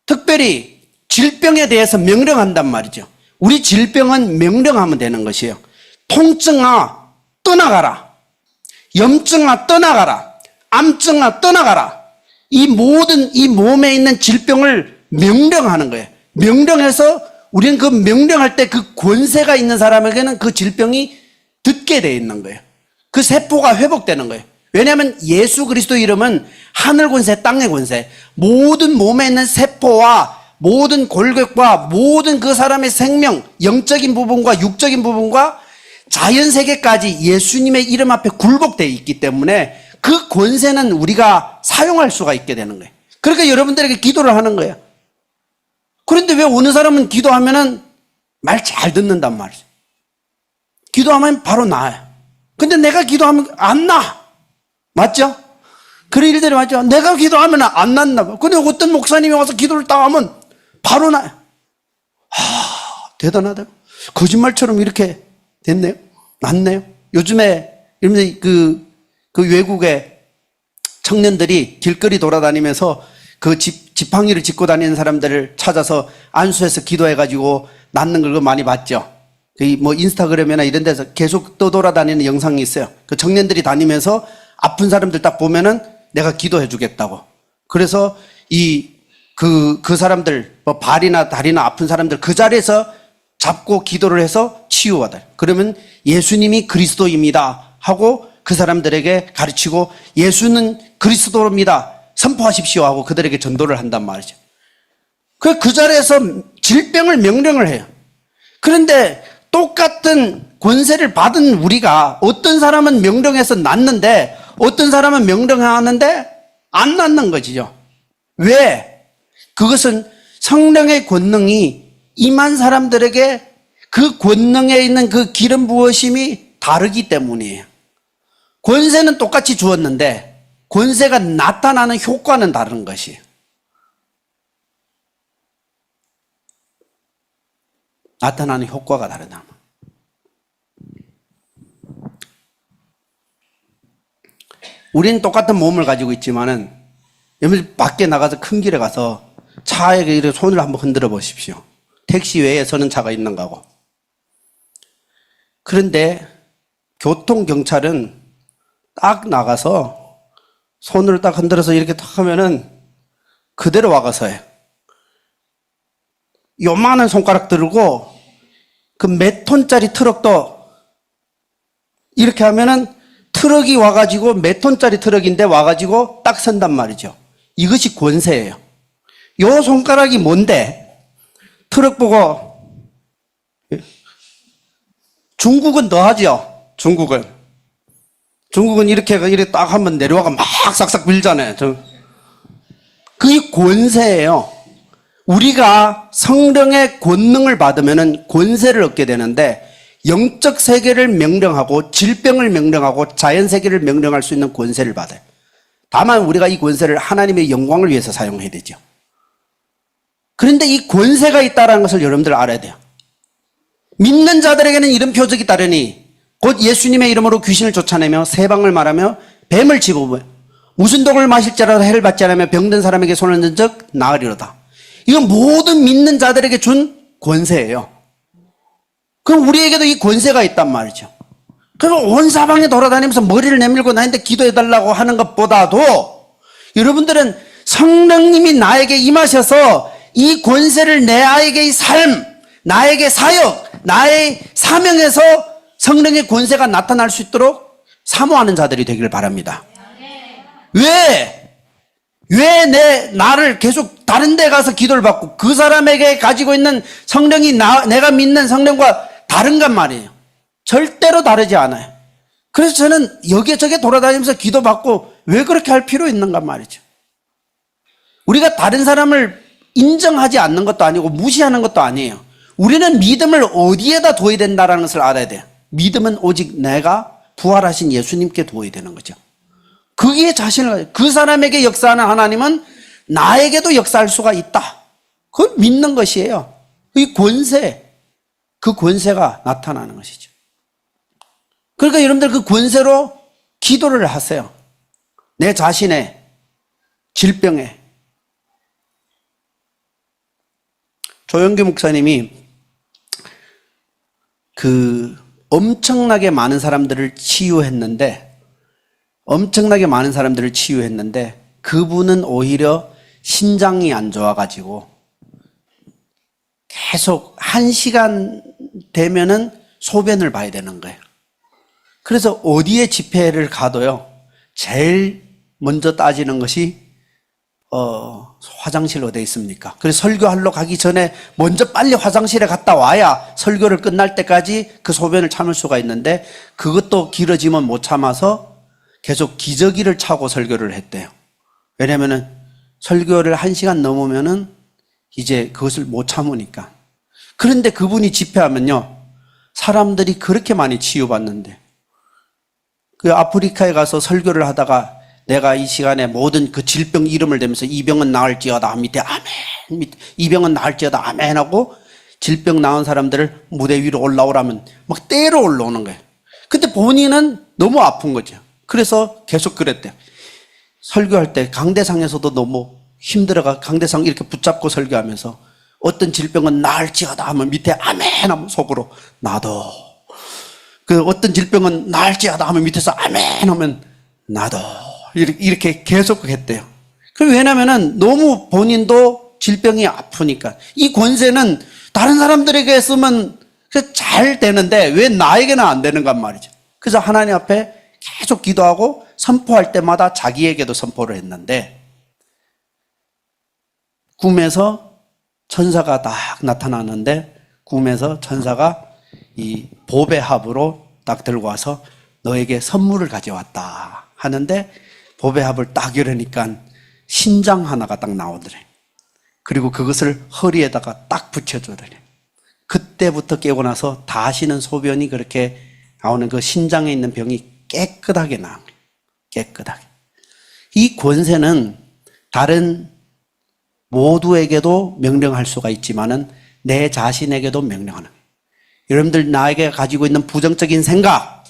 특별히 질병에 대해서 명령한단 말이죠. 우리 질병은 명령하면 되는 것이에요. 통증아 떠나가라. 염증아 떠나가라. 암증아 떠나가라. 이 모든 이 몸에 있는 질병을 명령하는 거예요. 명령해서 우리는 그 명령할 때 그 권세가 있는 사람에게는 그 질병이 듣게 돼 있는 거예요. 그 세포가 회복되는 거예요. 왜냐하면 예수 그리스도 이름은 하늘 권세, 땅의 권세, 모든 몸에 있는 세포와 모든 골격과 모든 그 사람의 생명, 영적인 부분과 육적인 부분과 자연 세계까지 예수님의 이름 앞에 굴복되어 있기 때문에 그 권세는 우리가 사용할 수가 있게 되는 거예요. 그러니까 여러분들에게 기도를 하는 거예요. 그런데 왜 어느 사람은 기도하면은 말 잘 듣는단 말이죠. 기도하면 바로 나아요. 근데 내가 기도하면 안 나. 맞죠? 그런 일들이 맞죠? 내가 기도하면 안 났나 봐. 근데 어떤 목사님이 와서 기도를 딱 하면 바로 나요. 대단하다. 거짓말처럼 이렇게 됐네요. 낫네요. 요즘에 그 외국의 청년들이 길거리 돌아다니면서 그 지팡이를 짚고 다니는 사람들을 찾아서 안수해서 기도해가지고 낫는 걸 많이 봤죠. 뭐 인스타그램이나 이런 데서 계속 떠돌아다니는 영상이 있어요. 그 청년들이 다니면서 아픈 사람들 딱 보면은 내가 기도해 주겠다고. 그래서 그 사람들, 뭐 발이나 다리나 아픈 사람들 그 자리에서 잡고 기도를 해서 치유받아요. 그러면 예수님이 그리스도입니다 하고 그 사람들에게 가르치고 예수는 그리스도입니다 선포하십시오 하고 그들에게 전도를 한단 말이죠. 그 자리에서 질병을 명령을 해요. 그런데 똑같은 권세를 받은 우리가 어떤 사람은 명령해서 낫는데 어떤 사람은 명령하는데 안 낫는 것이죠. 왜? 그것은 성령의 권능이 임한 사람들에게 그 권능에 있는 그 기름 부으심이 다르기 때문이에요. 권세는 똑같이 주었는데 권세가 나타나는 효과는 다른 것이에요. 나타나는 효과가 다르다. 우리는 똑같은 몸을 가지고 있지만은 여러분 밖에 나가서 큰 길에 가서 차에게 이렇게 손을 한번 흔들어 보십시오. 택시 외에 서는 차가 있는가 하고. 그런데 교통경찰은 딱 나가서 손을 딱 흔들어서 이렇게 딱 하면은 그대로 와가서 해요. 요만한 손가락 들고 그 몇 톤짜리 트럭도 이렇게 하면은 트럭이 와가지고 몇 톤짜리 트럭인데 와가지고 딱 선단 말이죠. 이것이 권세예요. 요 손가락이 뭔데? 트럭 보고 중국은 더 하죠. 중국은 이렇게 딱 하면 내려와가 막 싹싹 밀잖아요. 그게 권세예요. 우리가 성령의 권능을 받으면 권세를 얻게 되는데 영적 세계를 명령하고 질병을 명령하고 자연 세계를 명령할 수 있는 권세를 받아요. 다만 우리가 이 권세를 하나님의 영광을 위해서 사용해야 되죠. 그런데 이 권세가 있다는 것을 여러분들 알아야 돼요. 믿는 자들에게는 이런 표적이 따르니 곧 예수님의 이름으로 귀신을 쫓아내며 세방을 말하며 뱀을 집어보며 무슨 독을 마실지라도 해를 받지 않으며 병든 사람에게 손을 얹은 적 나으리로다. 이건 모든 믿는 자들에게 준 권세예요. 그럼 우리에게도 이 권세가 있단 말이죠. 그럼 온 사방에 돌아다니면서 머리를 내밀고 나한테 기도해달라고 하는 것보다도 여러분들은 성령님이 나에게 임하셔서 이 권세를 내 아이의 삶, 나에게 사역, 나의 사명에서 성령의 권세가 나타날 수 있도록 사모하는 자들이 되기를 바랍니다. 왜 나를 계속 다른 데 가서 기도를 받고 그 사람에게 가지고 있는 성령이 내가 믿는 성령과 다른간 말이에요. 절대로 다르지 않아요. 그래서 저는 여기저기 돌아다니면서 기도받고 왜 그렇게 할 필요 있는가 말이죠. 우리가 다른 사람을 인정하지 않는 것도 아니고 무시하는 것도 아니에요. 우리는 믿음을 어디에다 둬야 된다는 것을 알아야 돼요. 믿음은 오직 내가 부활하신 예수님께 둬야 되는 거죠. 거기에 자신을 가지고 그 사람에게 역사하는 하나님은 나에게도 역사할 수가 있다. 그걸 믿는 것이에요. 이 권세, 그 권세가 나타나는 것이죠. 그러니까 여러분들 그 권세로 기도를 하세요. 내 자신의 질병에. 조영규 목사님이 그 엄청나게 많은 사람들을 치유했는데 그분은 오히려 신장이 안 좋아가지고 계속 1시간 되면은 소변을 봐야 되는 거예요. 그래서 어디에 집회를 가도요, 제일 먼저 따지는 것이 화장실 어디에 있습니까? 그래서 설교하러 가기 전에 먼저 빨리 화장실에 갔다 와야 설교를 끝날 때까지 그 소변을 참을 수가 있는데, 그것도 길어지면 못 참아서 계속 기저귀를 차고 설교를 했대요. 왜냐면은 설교를 1시간 넘으면은 이제 그것을 못 참으니까. 그런데 그분이 집회하면요, 사람들이 그렇게 많이 치유받는데, 그 아프리카에 가서 설교를 하다가 내가 이 시간에 모든 그 질병 이름을 대면서 이 병은 나을지어다 밑에 아멘, 이 병은 나을지어다 아멘 하고 질병 나은 사람들을 무대 위로 올라오라면 막 때려 올라오는 거예요. 근데 본인은 너무 아픈 거죠. 그래서 계속 그랬대요. 설교할 때 강대상에서도 너무 힘들어가 강대상 이렇게 붙잡고 설교하면서 어떤 질병은 나을지어다 하면 밑에 아멘 하면 속으로 나도, 그 어떤 질병은 나을지어다 하면 밑에서 아멘 하면 나도, 이렇게 계속 했대요. 왜냐면은 너무 본인도 질병이 아프니까. 이 권세는 다른 사람들에게 쓰면 잘 되는데 왜 나에게는 안 되는가 말이죠. 그래서 하나님 앞에 계속 기도하고 선포할 때마다 자기에게도 선포를 했는데, 꿈에서 천사가 딱 나타나는데, 꿈에서 천사가 이 보배 합으로 딱 들고 와서 너에게 선물을 가져왔다 하는데, 보배 합을 딱 열으니까 신장 하나가 딱 나오더래. 그리고 그것을 허리에다가 딱 붙여주더래. 그때부터 깨고 나서 다시는 소변이 그렇게 나오는 그 신장에 있는 병이 깨끗하게 나옵니다. 깨끗하게. 이 권세는 다른 모두에게도 명령할 수가 있지만은 내 자신에게도 명령하는 거예요. 여러분들 나에게 가지고 있는 부정적인 생각,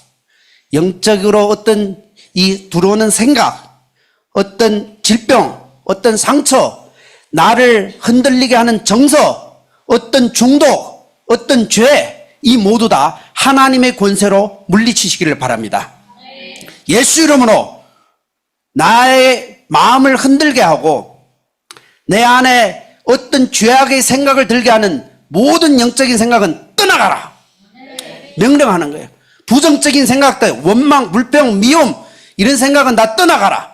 영적으로 어떤 이 들어오는 생각, 어떤 질병, 어떤 상처, 나를 흔들리게 하는 정서, 어떤 중독, 어떤 죄, 이 모두 다 하나님의 권세로 물리치시기를 바랍니다. 예수 이름으로 나의 마음을 흔들게 하고 내 안에 어떤 죄악의 생각을 들게 하는 모든 영적인 생각은 떠나가라 명령하는 거예요. 부정적인 생각들, 원망, 불평, 미움, 이런 생각은 다 떠나가라.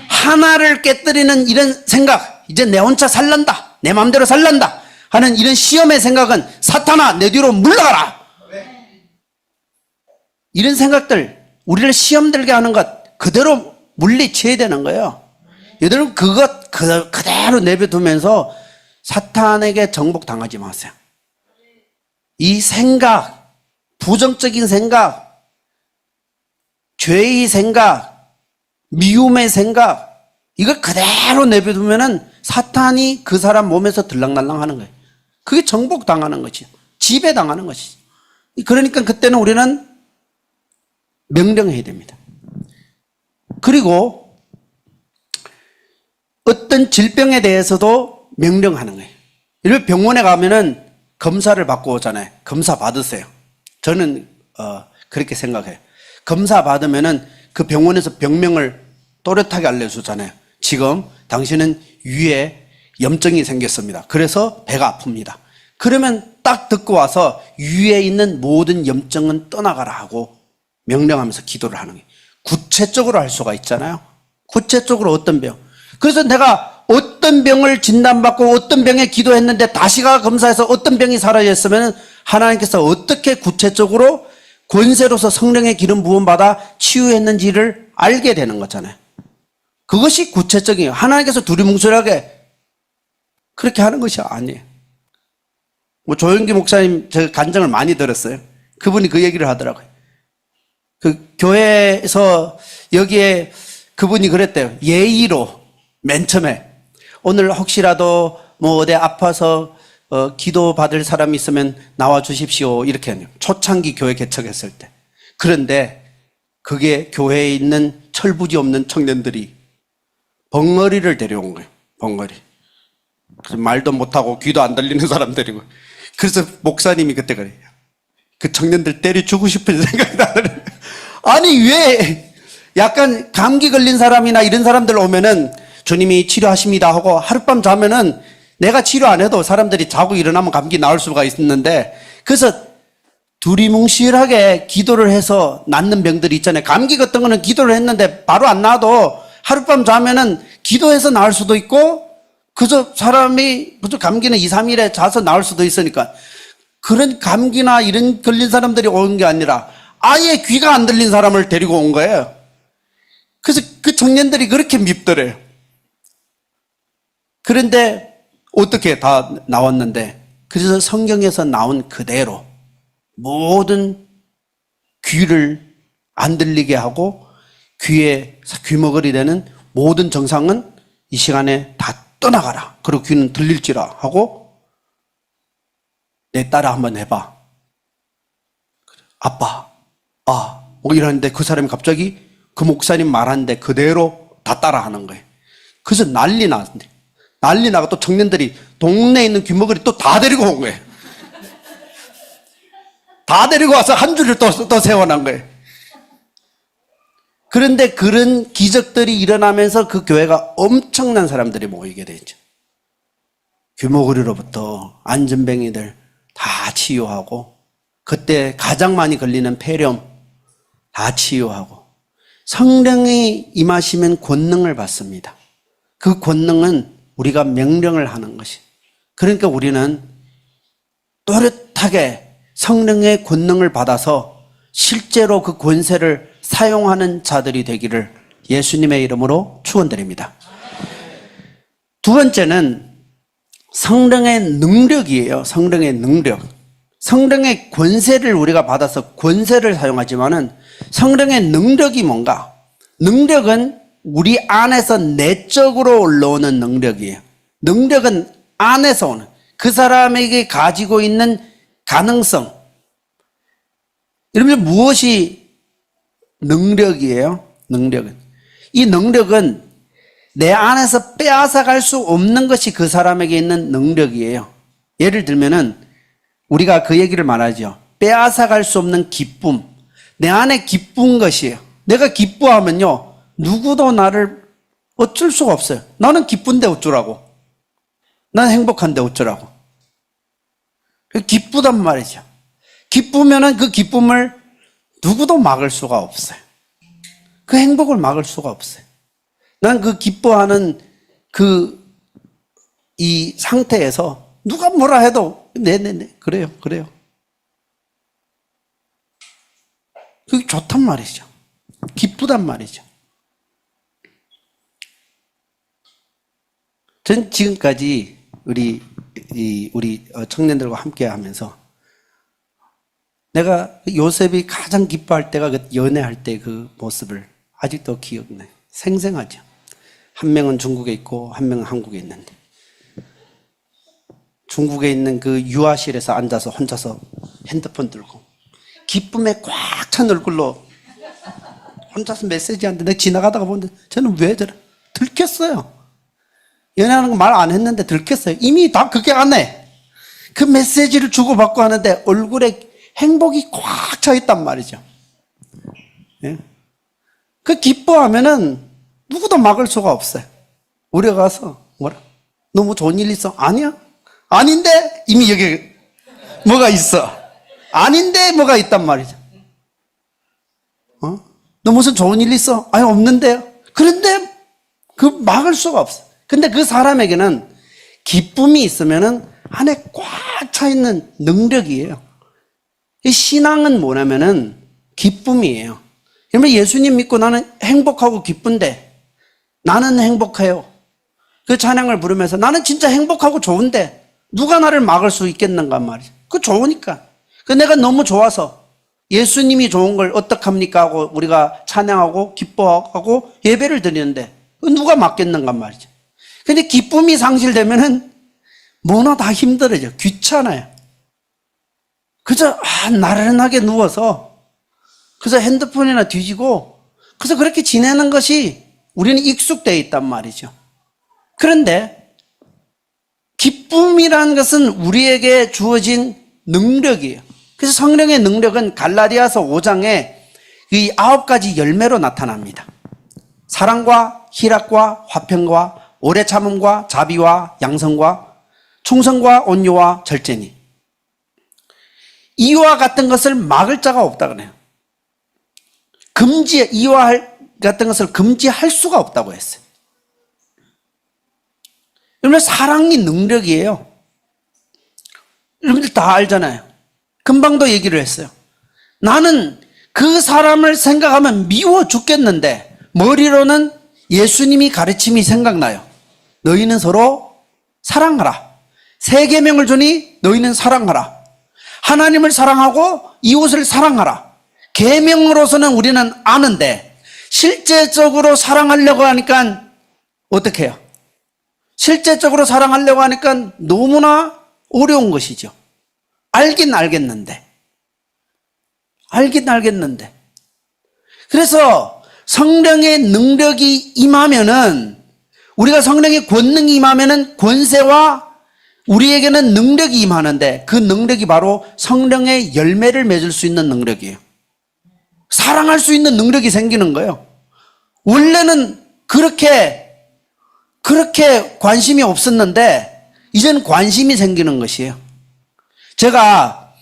하나를 깨뜨리는 이런 생각, 이제 내 혼자 살란다, 내 마음대로 살란다 하는 이런 시험의 생각은 사탄아 내 뒤로 물러가라. 이런 생각들, 우리를 시험 들게 하는 것 그대로 물리쳐야 되는 거예요. 여러분 그것 그대로 내버려두면서 사탄에게 정복당하지 마세요. 이 생각, 부정적인 생각, 죄의 생각, 미움의 생각, 이걸 그대로 내버려두면은 사탄이 그 사람 몸에서 들락날락 하는 거예요. 그게 정복당하는 것이죠. 지배당하는 것이죠. 그러니까 그때는 우리는 명령해야 됩니다. 그리고 어떤 질병에 대해서도 명령하는 거예요. 이런 병원에 가면은 검사를 받고 오잖아요. 검사 받으세요. 저는 그렇게 생각해요. 검사 받으면은 그 병원에서 병명을 또렷하게 알려주잖아요. 지금 당신은 위에 염증이 생겼습니다. 그래서 배가 아픕니다. 그러면 딱 듣고 와서 위에 있는 모든 염증은 떠나가라 하고 명령하면서 기도를 하는 거예요. 구체적으로 할 수가 있잖아요. 구체적으로 어떤 병. 그래서 내가 어떤 병을 진단받고 어떤 병에 기도했는데 다시 가 검사해서 어떤 병이 사라졌으면 하나님께서 어떻게 구체적으로 권세로서 성령의 기름 부음 받아 치유했는지를 알게 되는 거잖아요. 그것이 구체적이에요. 하나님께서 두리뭉술하게 그렇게 하는 것이 아니에요. 조영기 목사님 제가 간증을 많이 들었어요. 그분이 그 얘기를 하더라고요. 그 교회에서 여기에 그분이 그랬대요. 예의로 맨 처음에 오늘 혹시라도 뭐 어디 아파서 기도 받을 사람이 있으면 나와 주십시오 이렇게 하네요. 초창기 교회 개척했을 때. 그런데 그게 교회에 있는 철부지 없는 청년들이 벙어리를 데려온 거예요. 벙어리. 그래서 말도 못하고 귀도 안 들리는 사람들이고. 그래서 목사님이 그때 그래요. 그 청년들 때려주고 싶은 생각이 나더라고요. 아니, 왜 약간 감기 걸린 사람이나 이런 사람들 오면은 주님이 치료하십니다 하고 하룻밤 자면은 내가 치료 안 해도 사람들이 자고 일어나면 감기 나을 수가 있는데, 그래서 두리뭉실하게 기도를 해서 낫는 병들이 있잖아요. 감기 같은 거는 기도를 했는데 바로 안 나아도 하룻밤 자면은 기도해서 나을 수도 있고, 그저 사람이 그저 감기는 2, 3일에 자서 나을 수도 있으니까, 그런 감기나 이런 걸린 사람들이 온 게 아니라 아예 귀가 안 들린 사람을 데리고 온 거예요. 그래서 그 청년들이 그렇게 밉더래요. 그런데 어떻게 다 나왔는데, 그래서 성경에서 나온 그대로 모든 귀를 안 들리게 하고 귀에 귀머거리 되는 모든 정상은 이 시간에 다 떠나가라. 그리고 귀는 들릴지라 하고, 내 딸아 한번 해봐. 아빠, 뭐 이러는데 그 사람이 갑자기 그 목사님 말하는데 그대로 다 따라하는 거예요. 그래서 난리 났는데, 난리 나고 또 청년들이 동네에 있는 귀머거리 또 다 데리고 온 거예요. 다 데리고 와서 한 줄을 또 세워놓은 거예요. 그런데 그런 기적들이 일어나면서 그 교회가 엄청난 사람들이 모이게 되죠. 귀머거리로부터 안전뱅이들 다 치유하고, 그때 가장 많이 걸리는 폐렴 다 치유하고, 성령이 임하시면 권능을 받습니다. 그 권능은 우리가 명령을 하는 것이. 그러니까 우리는 또렷하게 성령의 권능을 받아서 실제로 그 권세를 사용하는 자들이 되기를 예수님의 이름으로 축원드립니다. 두 번째는 성령의 능력이에요. 성령의 능력. 성령의 권세를 우리가 받아서 권세를 사용하지만은 성령의 능력이 뭔가? 능력은 우리 안에서 내적으로 올라오는 능력이에요. 능력은 안에서 오는, 그 사람에게 가지고 있는 가능성. 여러분, 무엇이 능력이에요? 능력은, 이 능력은 내 안에서 빼앗아갈 수 없는 것이 그 사람에게 있는 능력이에요. 예를 들면은 우리가 그 얘기를 말하죠. 빼앗아갈 수 없는 기쁨. 내 안에 기쁜 것이에요. 내가 기뻐하면요, 누구도 나를 어쩔 수가 없어요. 나는 기쁜데 어쩌라고. 난 행복한데 어쩌라고. 기쁘단 말이죠. 기쁘면은 그 기쁨을 누구도 막을 수가 없어요. 그 행복을 막을 수가 없어요. 난 그 기뻐하는 이 상태에서 누가 뭐라 해도 네네네 그래요. 그게 좋단 말이죠. 기쁘단 말이죠. 전 지금까지 우리 청년들과 함께 하면서 내가 요셉이 가장 기뻐할 때가 그 연애할 때 그 모습을 아직도 기억나요. 생생하죠. 한 명은 중국에 있고 한 명은 한국에 있는데, 중국에 있는 그 유아실에서 앉아서 혼자서 핸드폰 들고 기쁨에 꽉 찬 얼굴로 혼자서 메시지하는데, 내가 지나가다가 보는데 저는 왜 저래? 들켰어요. 연애하는 거 말 안 했는데 들켰어요. 이미 다 그게 안 해. 그 메시지를 주고받고 하는데 얼굴에 행복이 꽉 차 있단 말이죠. 예? 그 기뻐하면은 누구도 막을 수가 없어요. 우리가 가서 뭐라? 너무 좋은 일 있어? 아니야. 아닌데 이미 여기 뭐가 있어. 아닌데 뭐가 있단 말이죠. 너 무슨 좋은 일 있어? 아니, 없는데요. 그런데 그 막을 수가 없어. 근데 그 사람에게는 기쁨이 있으면은 안에 꽉 차 있는 능력이에요. 이 신앙은 뭐냐면은 기쁨이에요. 그러면 예수님 믿고 나는 행복하고 기쁜데, 나는 행복해요. 그 찬양을 부르면서 나는 진짜 행복하고 좋은데 누가 나를 막을 수 있겠는가 말이죠. 그 좋으니까. 그 내가 너무 좋아서 예수님이 좋은 걸 어떡합니까 하고 우리가 찬양하고 기뻐하고 예배를 드리는데 누가 막겠는가 말이죠. 근데 기쁨이 상실되면은 뭐나 다 힘들어져. 귀찮아요. 그저 나른하게 누워서 그래서 핸드폰이나 뒤지고 그래서 그렇게 지내는 것이 우리는 익숙되어 있단 말이죠. 그런데 기쁨이라는 것은 우리에게 주어진 능력이에요. 그래서 성령의 능력은 갈라디아서 5장에 이 9가지 열매로 나타납니다. 사랑과 희락과 화평과 오래 참음과 자비와 양성과 충성과 온유와 절제니. 이와 같은 것을 막을 자가 없다 그래요. 이와 같은 것을 금지할 수가 없다고 했어요. 여러분, 사랑이 능력이에요. 여러분들 다 알잖아요. 금방도 얘기를 했어요. 나는 그 사람을 생각하면 미워 죽겠는데 머리로는 예수님이 가르침이 생각나요. 너희는 서로 사랑하라. 세 계명을 주니 너희는 사랑하라. 하나님을 사랑하고 이웃을 사랑하라. 계명으로서는 우리는 아는데 실제적으로 사랑하려고 하니까 어떻게 해요? 실제적으로 사랑하려고 하니까 너무나 어려운 것이죠. 알긴 알겠는데. 그래서 성령의 능력이 임하면은, 우리가 성령의 권능이 임하면은 권세와 우리에게는 능력이 임하는데, 그 능력이 바로 성령의 열매를 맺을 수 있는 능력이에요. 사랑할 수 있는 능력이 생기는 거예요. 원래는 그렇게 관심이 없었는데 이제는 관심이 생기는 것이에요. 제가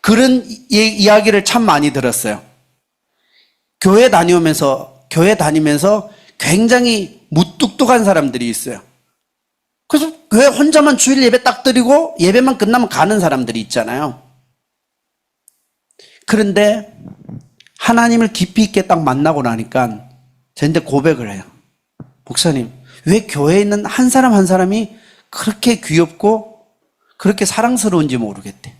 그런 이야기를 참 많이 들었어요. 교회 다니면서 굉장히 무뚝뚝한 사람들이 있어요. 그래서 교회 혼자만 주일 예배 딱 드리고 예배만 끝나면 가는 사람들이 있잖아요. 그런데 하나님을 깊이 있게 딱 만나고 나니까 저한테 고백을 해요. 목사님, 왜 교회에 있는 한 사람 한 사람이 그렇게 귀엽고 그렇게 사랑스러운지 모르겠대.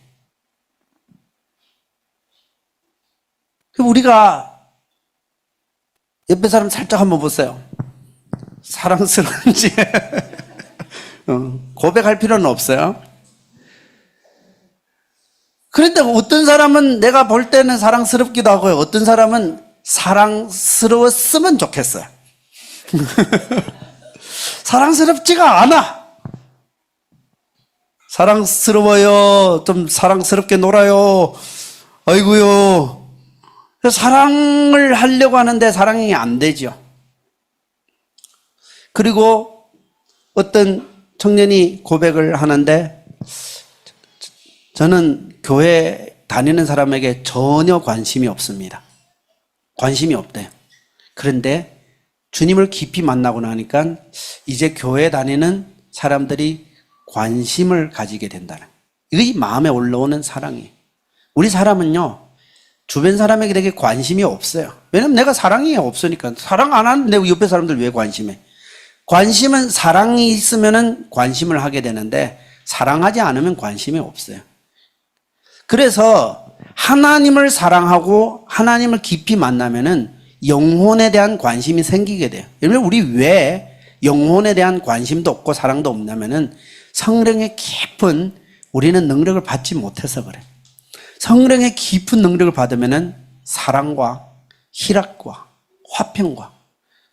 우리가 옆에 사람 살짝 한번 보세요. 사랑스러운지. 고백할 필요는 없어요. 그런데 어떤 사람은 내가 볼 때는 사랑스럽기도 하고요. 어떤 사람은 사랑스러웠으면 좋겠어요. 사랑스럽지가 않아. 사랑스러워요. 좀 사랑스럽게 놀아요. 아이고요. 사랑을 하려고 하는데 사랑이 안 되죠. 그리고 어떤 청년이 고백을 하는데, 저는 교회 다니는 사람에게 전혀 관심이 없습니다. 관심이 없대요. 그런데 주님을 깊이 만나고 나니까 이제 교회 다니는 사람들이 관심을 가지게 된다는, 이게 마음에 올라오는 사랑이에요. 우리 사람은요, 주변 사람에게 되게 관심이 없어요. 왜냐면 내가 사랑이 없으니까. 사랑 안 하는데 옆에 사람들 왜 관심해? 관심은 사랑이 있으면은 관심을 하게 되는데 사랑하지 않으면 관심이 없어요. 그래서 하나님을 사랑하고 하나님을 깊이 만나면은 영혼에 대한 관심이 생기게 돼요. 여러분, 우리 왜 영혼에 대한 관심도 없고 사랑도 없냐면은 성령의 깊은, 우리는 능력을 받지 못해서 그래. 성령의 깊은 능력을 받으면은 사랑과 희락과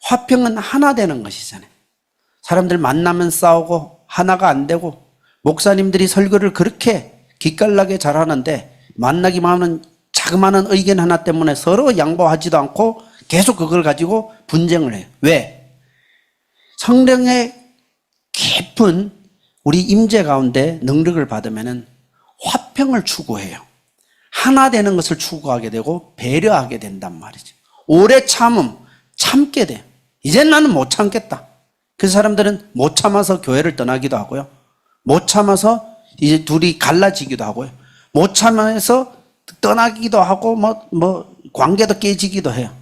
화평은 하나 되는 것이잖아요. 사람들 만나면 싸우고 하나가 안 되고, 목사님들이 설교를 그렇게 기깔나게 잘하는데 만나기만 하면 자그마한 의견 하나 때문에 서로 양보하지도 않고 계속 그걸 가지고 분쟁을 해요. 왜? 성령의 깊은 우리 임재 가운데 능력을 받으면은 화평을 추구해요. 하나 되는 것을 추구하게 되고 배려하게 된단 말이죠. 오래 참게 돼요. 이젠 나는 못 참겠다. 그 사람들은 못 참아서 교회를 떠나기도 하고요. 못 참아서 이제 둘이 갈라지기도 하고요. 못 참아서 떠나기도 하고 관계도 깨지기도 해요.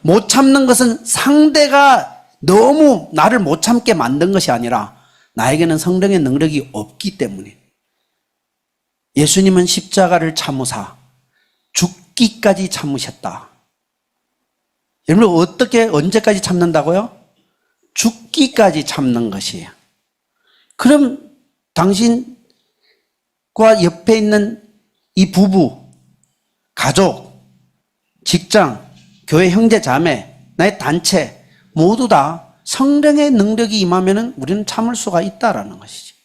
못 참는 것은 상대가 너무 나를 못 참게 만든 것이 아니라 나에게는 성령의 능력이 없기 때문에. 예수님은 십자가를 참으사 죽기까지 참으셨다. 여러분, 어떻게 언제까지 참는다고요? 죽기까지 참는 것이에요. 그럼 당신과 옆에 있는 이 부부, 가족, 직장, 교회 형제 자매, 나의 단체 모두 다 성령의 능력이 임하면 우리는 참을 수가 있다라는 것이죠.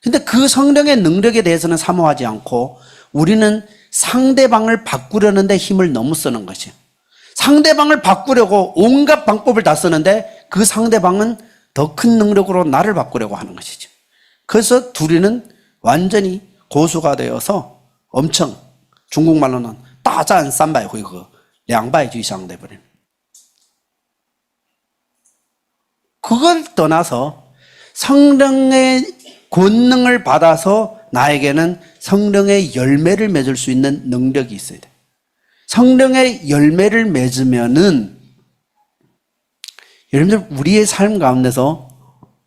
근데 그 성령의 능력에 대해서는 사모하지 않고 우리는 상대방을 바꾸려는데 힘을 너무 쓰는 것이에요. 상대방을 바꾸려고 온갖 방법을 다 쓰는데 그 상대방은 더 큰 능력으로 나를 바꾸려고 하는 것이죠. 그래서 둘이는 완전히 고수가 되어서 엄청 중국말로는 따잔 쌈바이 회그 양바이 주의상 돼버리는. 그걸 떠나서 성령의 권능을 받아서 나에게는 성령의 열매를 맺을 수 있는 능력이 있어야 돼. 성령의 열매를 맺으면은 여러분들 우리의 삶 가운데서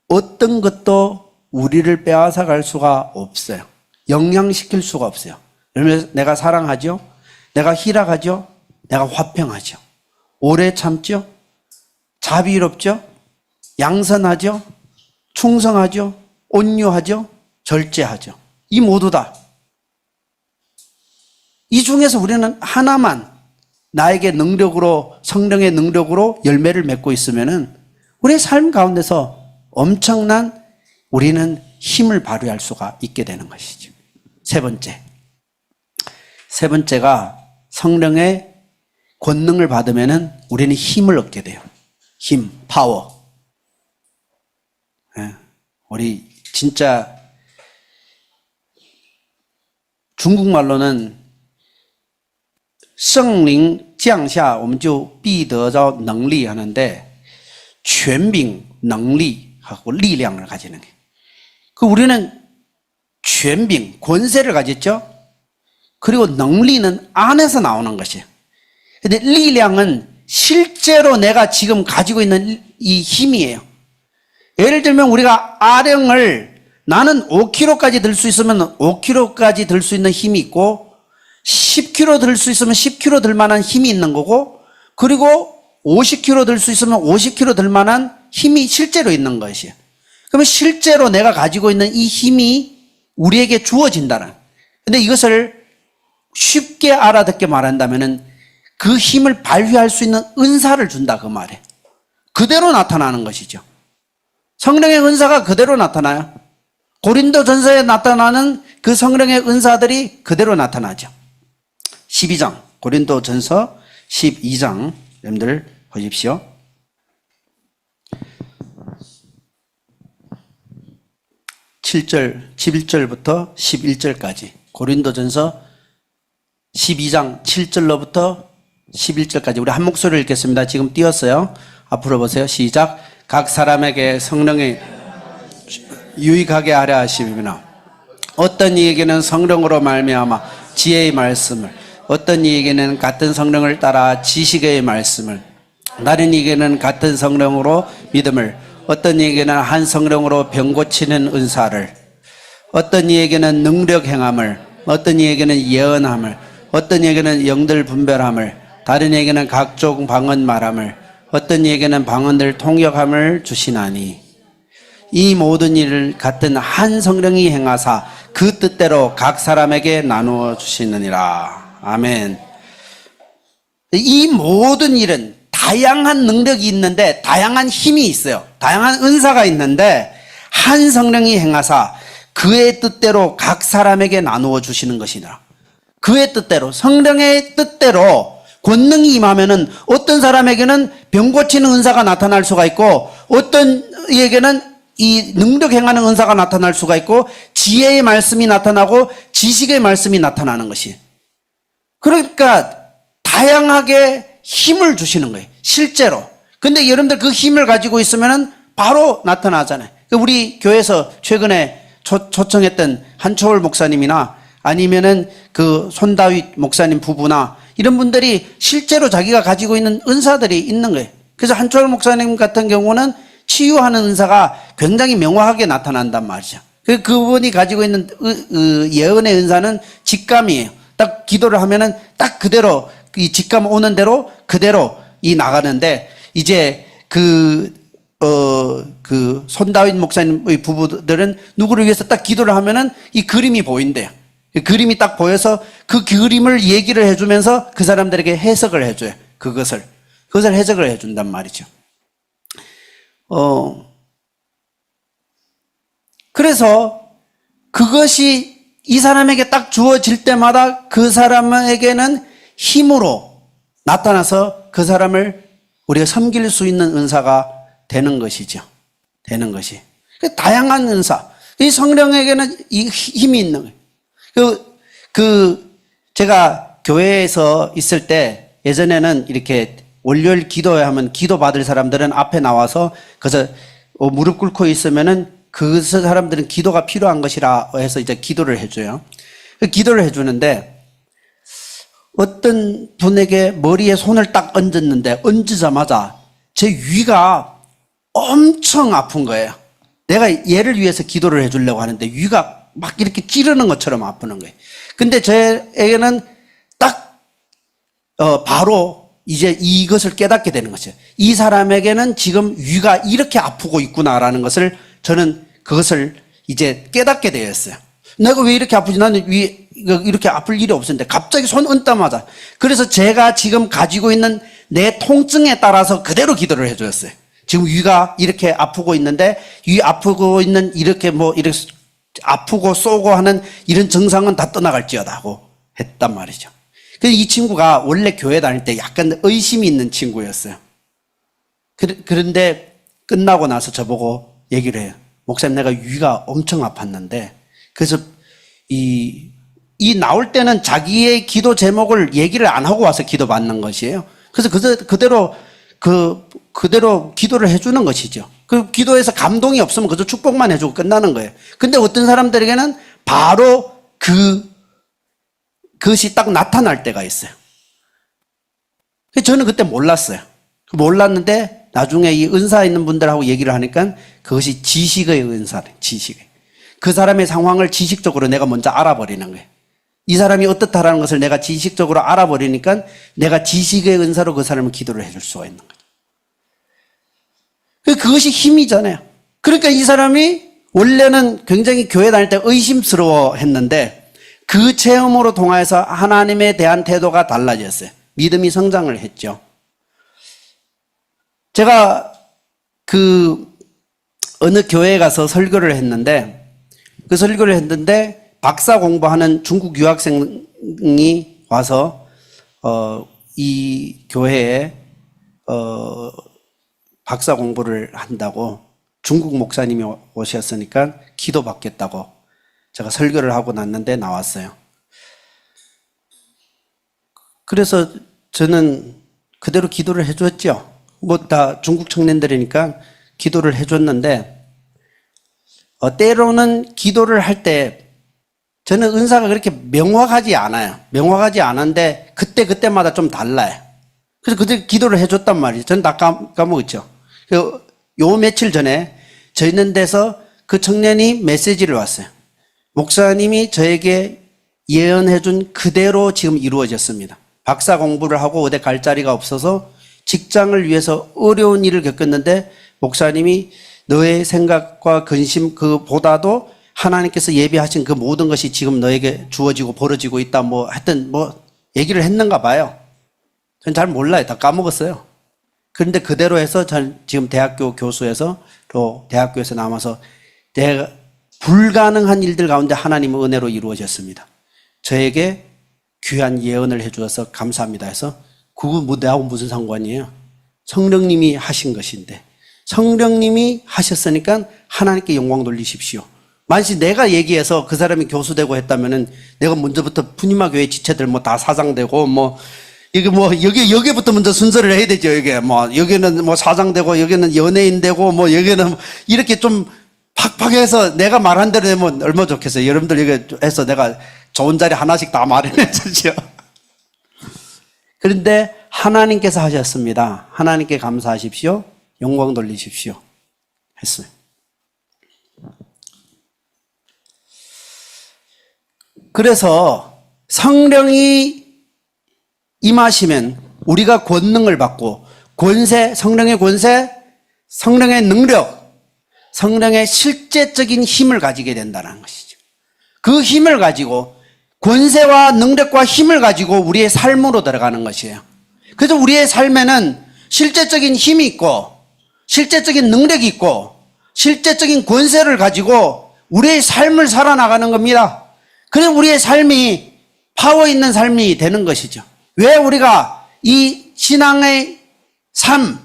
어떤 것도 우리를 빼앗아 갈 수가 없어요. 영향시킬 수가 없어요. 여러분 내가 사랑하죠? 내가 희락하죠? 내가 화평하죠? 오래 참죠? 자비롭죠? 양선하죠? 충성하죠? 온유하죠? 절제하죠? 이 모두 다. 이 중에서 우리는 하나만 나에게 능력으로, 성령의 능력으로 열매를 맺고 있으면은 우리의 삶 가운데서 엄청난 우리는 힘을 발휘할 수가 있게 되는 것이죠. 세 번째가 성령의 권능을 받으면은 우리는 힘을 얻게 돼요. 힘, 파워. 우리 진짜 중국말로는 圣灵降下我们就必得着能力 하는데权柄, 능리하고力量을 가지는 게. 그 우리는权柄, 권세를 가졌죠. 그리고 능리는 안에서 나오는 것이에요. 근데 力量은 실제로 내가 지금 가지고 있는 이 힘이에요. 예를 들면 우리가 아령을 나는 5kg까지 들 수 있으면 5kg까지 들 수 있는 힘이 있고 10kg 들 수 있으면 10kg 들 만한 힘이 있는 거고 그리고 50kg 들 수 있으면 50kg 들 만한 힘이 실제로 있는 것이에요. 그러면 실제로 내가 가지고 있는 이 힘이 우리에게 주어진다는. 근데 이것을 쉽게 알아듣게 말한다면은 그 힘을 발휘할 수 있는 은사를 준다 그 말이에요. 그대로 나타나는 것이죠. 성령의 은사가 그대로 나타나요. 고린도전서에 나타나는 그 성령의 은사들이 그대로 나타나죠. 12장, 고린도전서 12장 여러분들 보십시오. 7절, 11절부터 11절까지 고린도전서 12장 7절로부터 11절까지 우리 한 목소리를 읽겠습니다. 지금 띄었어요. 앞으로 보세요. 시작. 각 사람에게 성령이 유익하게 하려 하심이나 어떤 이에게는 성령으로 말미암아 지혜의 말씀을 어떤 이에게는 같은 성령을 따라 지식의 말씀을 다른 이에게는 같은 성령으로 믿음을 어떤 이에게는 한 성령으로 병 고치는 은사를 어떤 이에게는 능력 행함을 어떤 이에게는 예언함을 어떤 이에게는 영들 분별함을 다른 이에게는 각종 방언 말함을 어떤 이에게는 방언들 통역함을 주시나니 이 모든 일을 같은 한 성령이 행하사 그 뜻대로 각 사람에게 나누어 주시느니라. 아멘. 이 모든 일은 다양한 능력이 있는데 다양한 힘이 있어요. 다양한 은사가 있는데 한 성령이 행하사 그의 뜻대로 각 사람에게 나누어 주시는 것이니라. 그의 뜻대로, 성령의 뜻대로 권능이 임하면은 어떤 사람에게는 병 고치는 은사가 나타날 수가 있고 어떤 이에게는 이 능력 행하는 은사가 나타날 수가 있고 지혜의 말씀이 나타나고 지식의 말씀이 나타나는 것이. 그러니까 다양하게 힘을 주시는 거예요. 실제로. 근데 여러분들 그 힘을 가지고 있으면은 바로 나타나잖아요. 우리 교회에서 최근에 초청했던 한초월 목사님이나 아니면은 그 손다윗 목사님 부부나 이런 분들이 실제로 자기가 가지고 있는 은사들이 있는 거예요. 그래서 한초월 목사님 같은 경우는 치유하는 은사가 굉장히 명확하게 나타난단 말이죠. 그분이 가지고 있는 예언의 은사는 직감이에요. 딱 기도를 하면은 딱 그대로 이 직감 오는 대로 그대로 이 나가는데 이제 그 손다윗 목사님의 부부들은 누구를 위해서 딱 기도를 하면은 이 그림이 보인대요. 그 그림이 딱 보여서 그 그림을 얘기를 해주면서 그 사람들에게 해석을 해줘요. 그것을 해석을 해준단 말이죠. 그래서 그것이 이 사람에게 딱 주어질 때마다 그 사람에게는 힘으로 나타나서 그 사람을 우리가 섬길 수 있는 은사가 되는 것이죠. 되는 것이. 다양한 은사. 이 성령에게는 이 힘이 있는 거예요. 제가 교회에서 있을 때 예전에는 이렇게 월요일 기도회 하면 기도 받을 사람들은 앞에 나와서 그래서 무릎 꿇고 있으면은 그 사람들은 기도가 필요한 것이라 해서 이제 기도를 해줘요. 기도를 해주는데 어떤 분에게 머리에 손을 딱 얹었는데 얹자마자 제 위가 엄청 아픈 거예요. 내가 얘를 위해서 기도를 해주려고 하는데 위가 막 이렇게 찌르는 것처럼 아프는 거예요. 근데 저에게는 딱 바로 이제 이것을 깨닫게 되는 거죠. 이 사람에게는 지금 위가 이렇게 아프고 있구나라는 것을 저는 그것을 이제 깨닫게 되었어요. 내가 왜 이렇게 아프지? 나는 위 이렇게 아플 일이 없었는데 갑자기 손 얹자마자. 그래서 제가 지금 가지고 있는 내 통증에 따라서 그대로 기도를 해줬어요. 지금 위가 이렇게 아프고 있는데 위 아프고 있는 이렇게 이렇게 아프고 쏘고 하는 이런 증상은 다 떠나갈지어다 하고 했단 말이죠. 그래서 이 친구가 원래 교회 다닐 때 약간 의심이 있는 친구였어요. 그런데 끝나고 나서 저보고 얘기를 해요. 목사님, 내가 위가 엄청 아팠는데 그래서 이 나올 때는 자기의 기도 제목을 얘기를 안 하고 와서 기도 받는 것이에요. 그래서 그대로 기도를 해주는 것이죠. 그 기도에서 감동이 없으면 그저 축복만 해주고 끝나는 거예요. 근데 어떤 사람들에게는 바로 그것이 딱 나타날 때가 있어요. 저는 그때 몰랐어요. 몰랐는데 나중에 이 은사 있는 분들하고 얘기를 하니까 그것이 지식의 은사래, 지식의. 그 사람의 상황을 지식적으로 내가 먼저 알아버리는 거예요. 이 사람이 어떻다라는 것을 내가 지식적으로 알아버리니까 내가 지식의 은사로 그 사람을 기도를 해줄 수가 있는 거죠. 그것이 힘이잖아요. 그러니까 이 사람이 원래는 굉장히 교회 다닐 때 의심스러워 했는데 그 체험으로 통해서 하나님에 대한 태도가 달라졌어요. 믿음이 성장을 했죠. 제가 어느 교회에 가서 설교를 했는데 그 설교를 했는데 박사 공부하는 중국 유학생이 와서 이 교회에 박사 공부를 한다고 중국 목사님이 오셨으니까 기도 받겠다고 제가 설교를 하고 났는데 나왔어요. 그래서 저는 그대로 기도를 해줬죠. 다 중국 청년들이니까 기도를 해줬는데 때로는 기도를 할 때 저는 은사가 그렇게 명확하지 않아요. 명확하지 않은데 그때마다 좀 달라요. 그래서 그때 기도를 해줬단 말이죠. 저는 다 까먹었죠. 요 며칠 전에 저 있는 데서 그 청년이 메시지를 왔어요. 목사님이 저에게 예언해준 그대로 지금 이루어졌습니다. 박사 공부를 하고 어디 갈 자리가 없어서 직장을 위해서 어려운 일을 겪었는데 목사님이 너의 생각과 근심 그보다도 하나님께서 예비하신 그 모든 것이 지금 너에게 주어지고 벌어지고 있다 하여튼 얘기를 했는가 봐요. 전 잘 몰라요. 다 까먹었어요. 그런데 그대로 해서 전 지금 대학교 교수에서 또 대학교에서 남아서 내가 불가능한 일들 가운데 하나님의 은혜로 이루어졌습니다. 저에게 귀한 예언을 해주셔서 감사합니다 해서 그거 내하고 무슨 상관이에요? 성령님이 하신 것인데 성령님이 하셨으니까 하나님께 영광 돌리십시오. 만약 내가 얘기해서 그 사람이 교수되고 했다면은 내가 먼저부터 푸니마 교회 지체들 다 사장되고 여기부터 먼저 순서를 해야 되죠. 여기는 사장되고 여기는 연예인 되고 여기는 이렇게 좀 팍팍해서 내가 말한 대로 되면 얼마나 좋겠어요. 여러분들 여기 해서 내가 좋은 자리 하나씩 다 마련해 주죠. 그런데 하나님께서 하셨습니다. 하나님께 감사하십시오. 영광 돌리십시오. 했어요. 그래서 성령이 임하시면 우리가 권능을 받고 권세, 성령의 권세, 성령의 능력, 성령의 실제적인 힘을 가지게 된다는 것이죠. 그 힘을 가지고 권세와 능력과 힘을 가지고 우리의 삶으로 들어가는 것이에요. 그래서 우리의 삶에는 실제적인 힘이 있고 실제적인 능력이 있고 실제적인 권세를 가지고 우리의 삶을 살아나가는 겁니다. 그래 우리의 삶이 파워 있는 삶이 되는 것이죠. 왜 우리가 이 신앙의 삶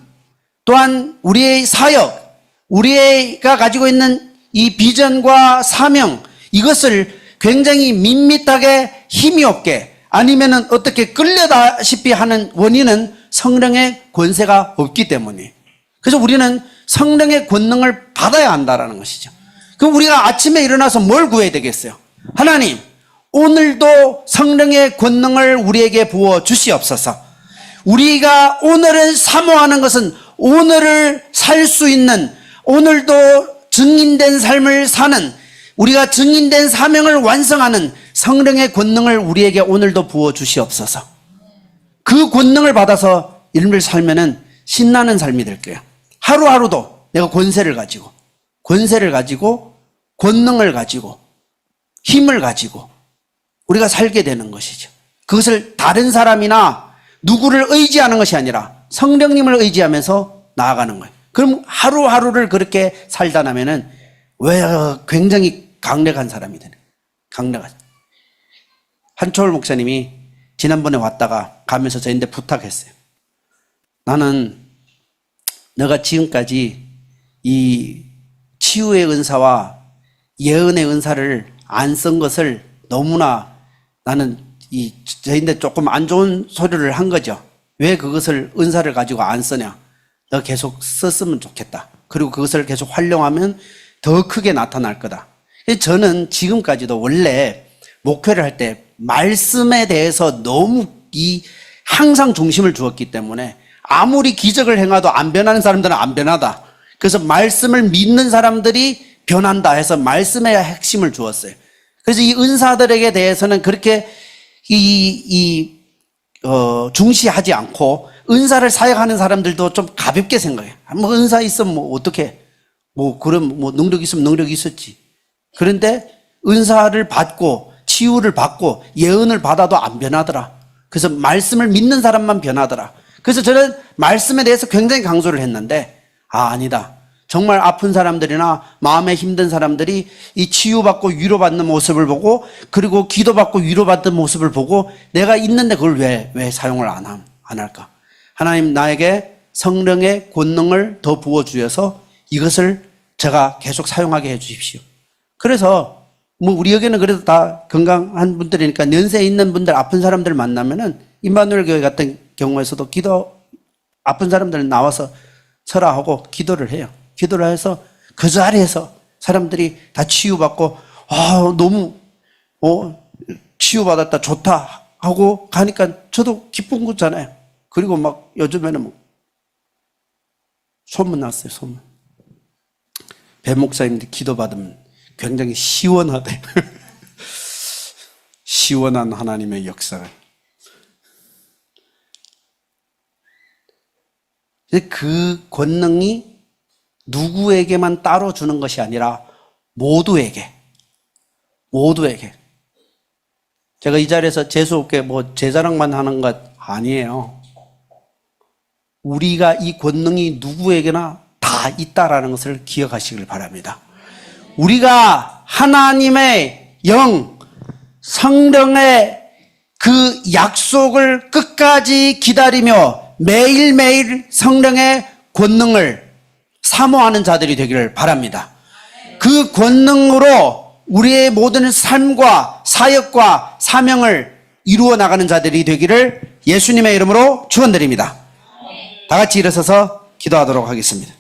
또한 우리의 사역, 우리가 가지고 있는 이 비전과 사명 이것을 굉장히 밋밋하게 힘이 없게 아니면은 어떻게 끌려다시피 하는 원인은 성령의 권세가 없기 때문이에요. 그래서 우리는 성령의 권능을 받아야 한다라는 것이죠. 그럼 우리가 아침에 일어나서 뭘 구해야 되겠어요? 하나님, 오늘도 성령의 권능을 우리에게 부어 주시옵소서. 우리가 오늘을 사모하는 것은 오늘을 살 수 있는, 오늘도 증인된 삶을 사는, 우리가 증인된 사명을 완성하는 성령의 권능을 우리에게 오늘도 부어 주시옵소서. 그 권능을 받아서 일을 살면은 신나는 삶이 될 거예요. 하루하루도 내가 권세를 가지고, 권능을 가지고, 힘을 가지고 우리가 살게 되는 것이죠. 그것을 다른 사람이나 누구를 의지하는 것이 아니라 성령님을 의지하면서 나아가는 거예요. 그럼 하루하루를 그렇게 살다 나면은 왜 굉장히 강력한 사람이 되는 거예요. 강력한. 한초월 목사님이 지난번에 왔다가 가면서 저희한테 부탁했어요. 나는 너가 지금까지 이 치유의 은사와 예언의 은사를 안 쓴 것을 너무나 나는 저희한테 조금 안 좋은 소리를 한 거죠. 왜 그것을 은사를 가지고 안 쓰냐. 너 계속 썼으면 좋겠다. 그리고 그것을 계속 활용하면 더 크게 나타날 거다. 저는 지금까지도 원래 목회를 할 때 말씀에 대해서 너무 항상 중심을 주었기 때문에 아무리 기적을 행해도 안 변하는 사람들은 안 변하다. 그래서 말씀을 믿는 사람들이 변한다 해서 말씀의 핵심을 주었어요. 그래서 이 은사들에게 대해서는 그렇게 중시하지 않고 은사를 사역하는 사람들도 좀 가볍게 생각해요. 뭐 은사 있으면 뭐 어떻게 그럼 능력 있으면 능력이 있었지. 그런데 은사를 받고 치유를 받고 예언을 받아도 안 변하더라. 그래서 말씀을 믿는 사람만 변하더라. 그래서 저는 말씀에 대해서 굉장히 강조를 했는데 아니다. 정말 아픈 사람들이나 마음에 힘든 사람들이 이 치유받고 위로받는 모습을 보고 그리고 기도받고 위로받는 모습을 보고 내가 있는데 그걸 왜 사용을 안 할까? 하나님 나에게 성령의 권능을 더 부어주셔서 이것을 제가 계속 사용하게 해 주십시오. 그래서 우리 여기는 그래도 다 건강한 분들이니까 연세 있는 분들 아픈 사람들 만나면은 임마누엘 교회 같은 경우에서도 아픈 사람들 나와서 설화하고 기도를 해요. 기도를 해서 그 자리에서 사람들이 다 치유받고 너무 치유받았다 좋다 하고 가니까 저도 기쁜 거잖아요. 그리고 막 요즘에는 소문 났어요. 소문. 배 목사님들 기도받으면 굉장히 시원하대. 시원한 하나님의 역사가. 그 권능이 누구에게만 따로 주는 것이 아니라 모두에게. 제가 이 자리에서 재수없게 제 자랑만 하는 것 아니에요. 우리가 이 권능이 누구에게나 다 있다라는 것을 기억하시길 바랍니다. 우리가 하나님의 영, 성령의 그 약속을 끝까지 기다리며 매일매일 성령의 권능을 사모하는 자들이 되기를 바랍니다. 그 권능으로 우리의 모든 삶과 사역과 사명을 이루어 나가는 자들이 되기를 예수님의 이름으로 축원드립니다. 다 같이 일어서서 기도하도록 하겠습니다.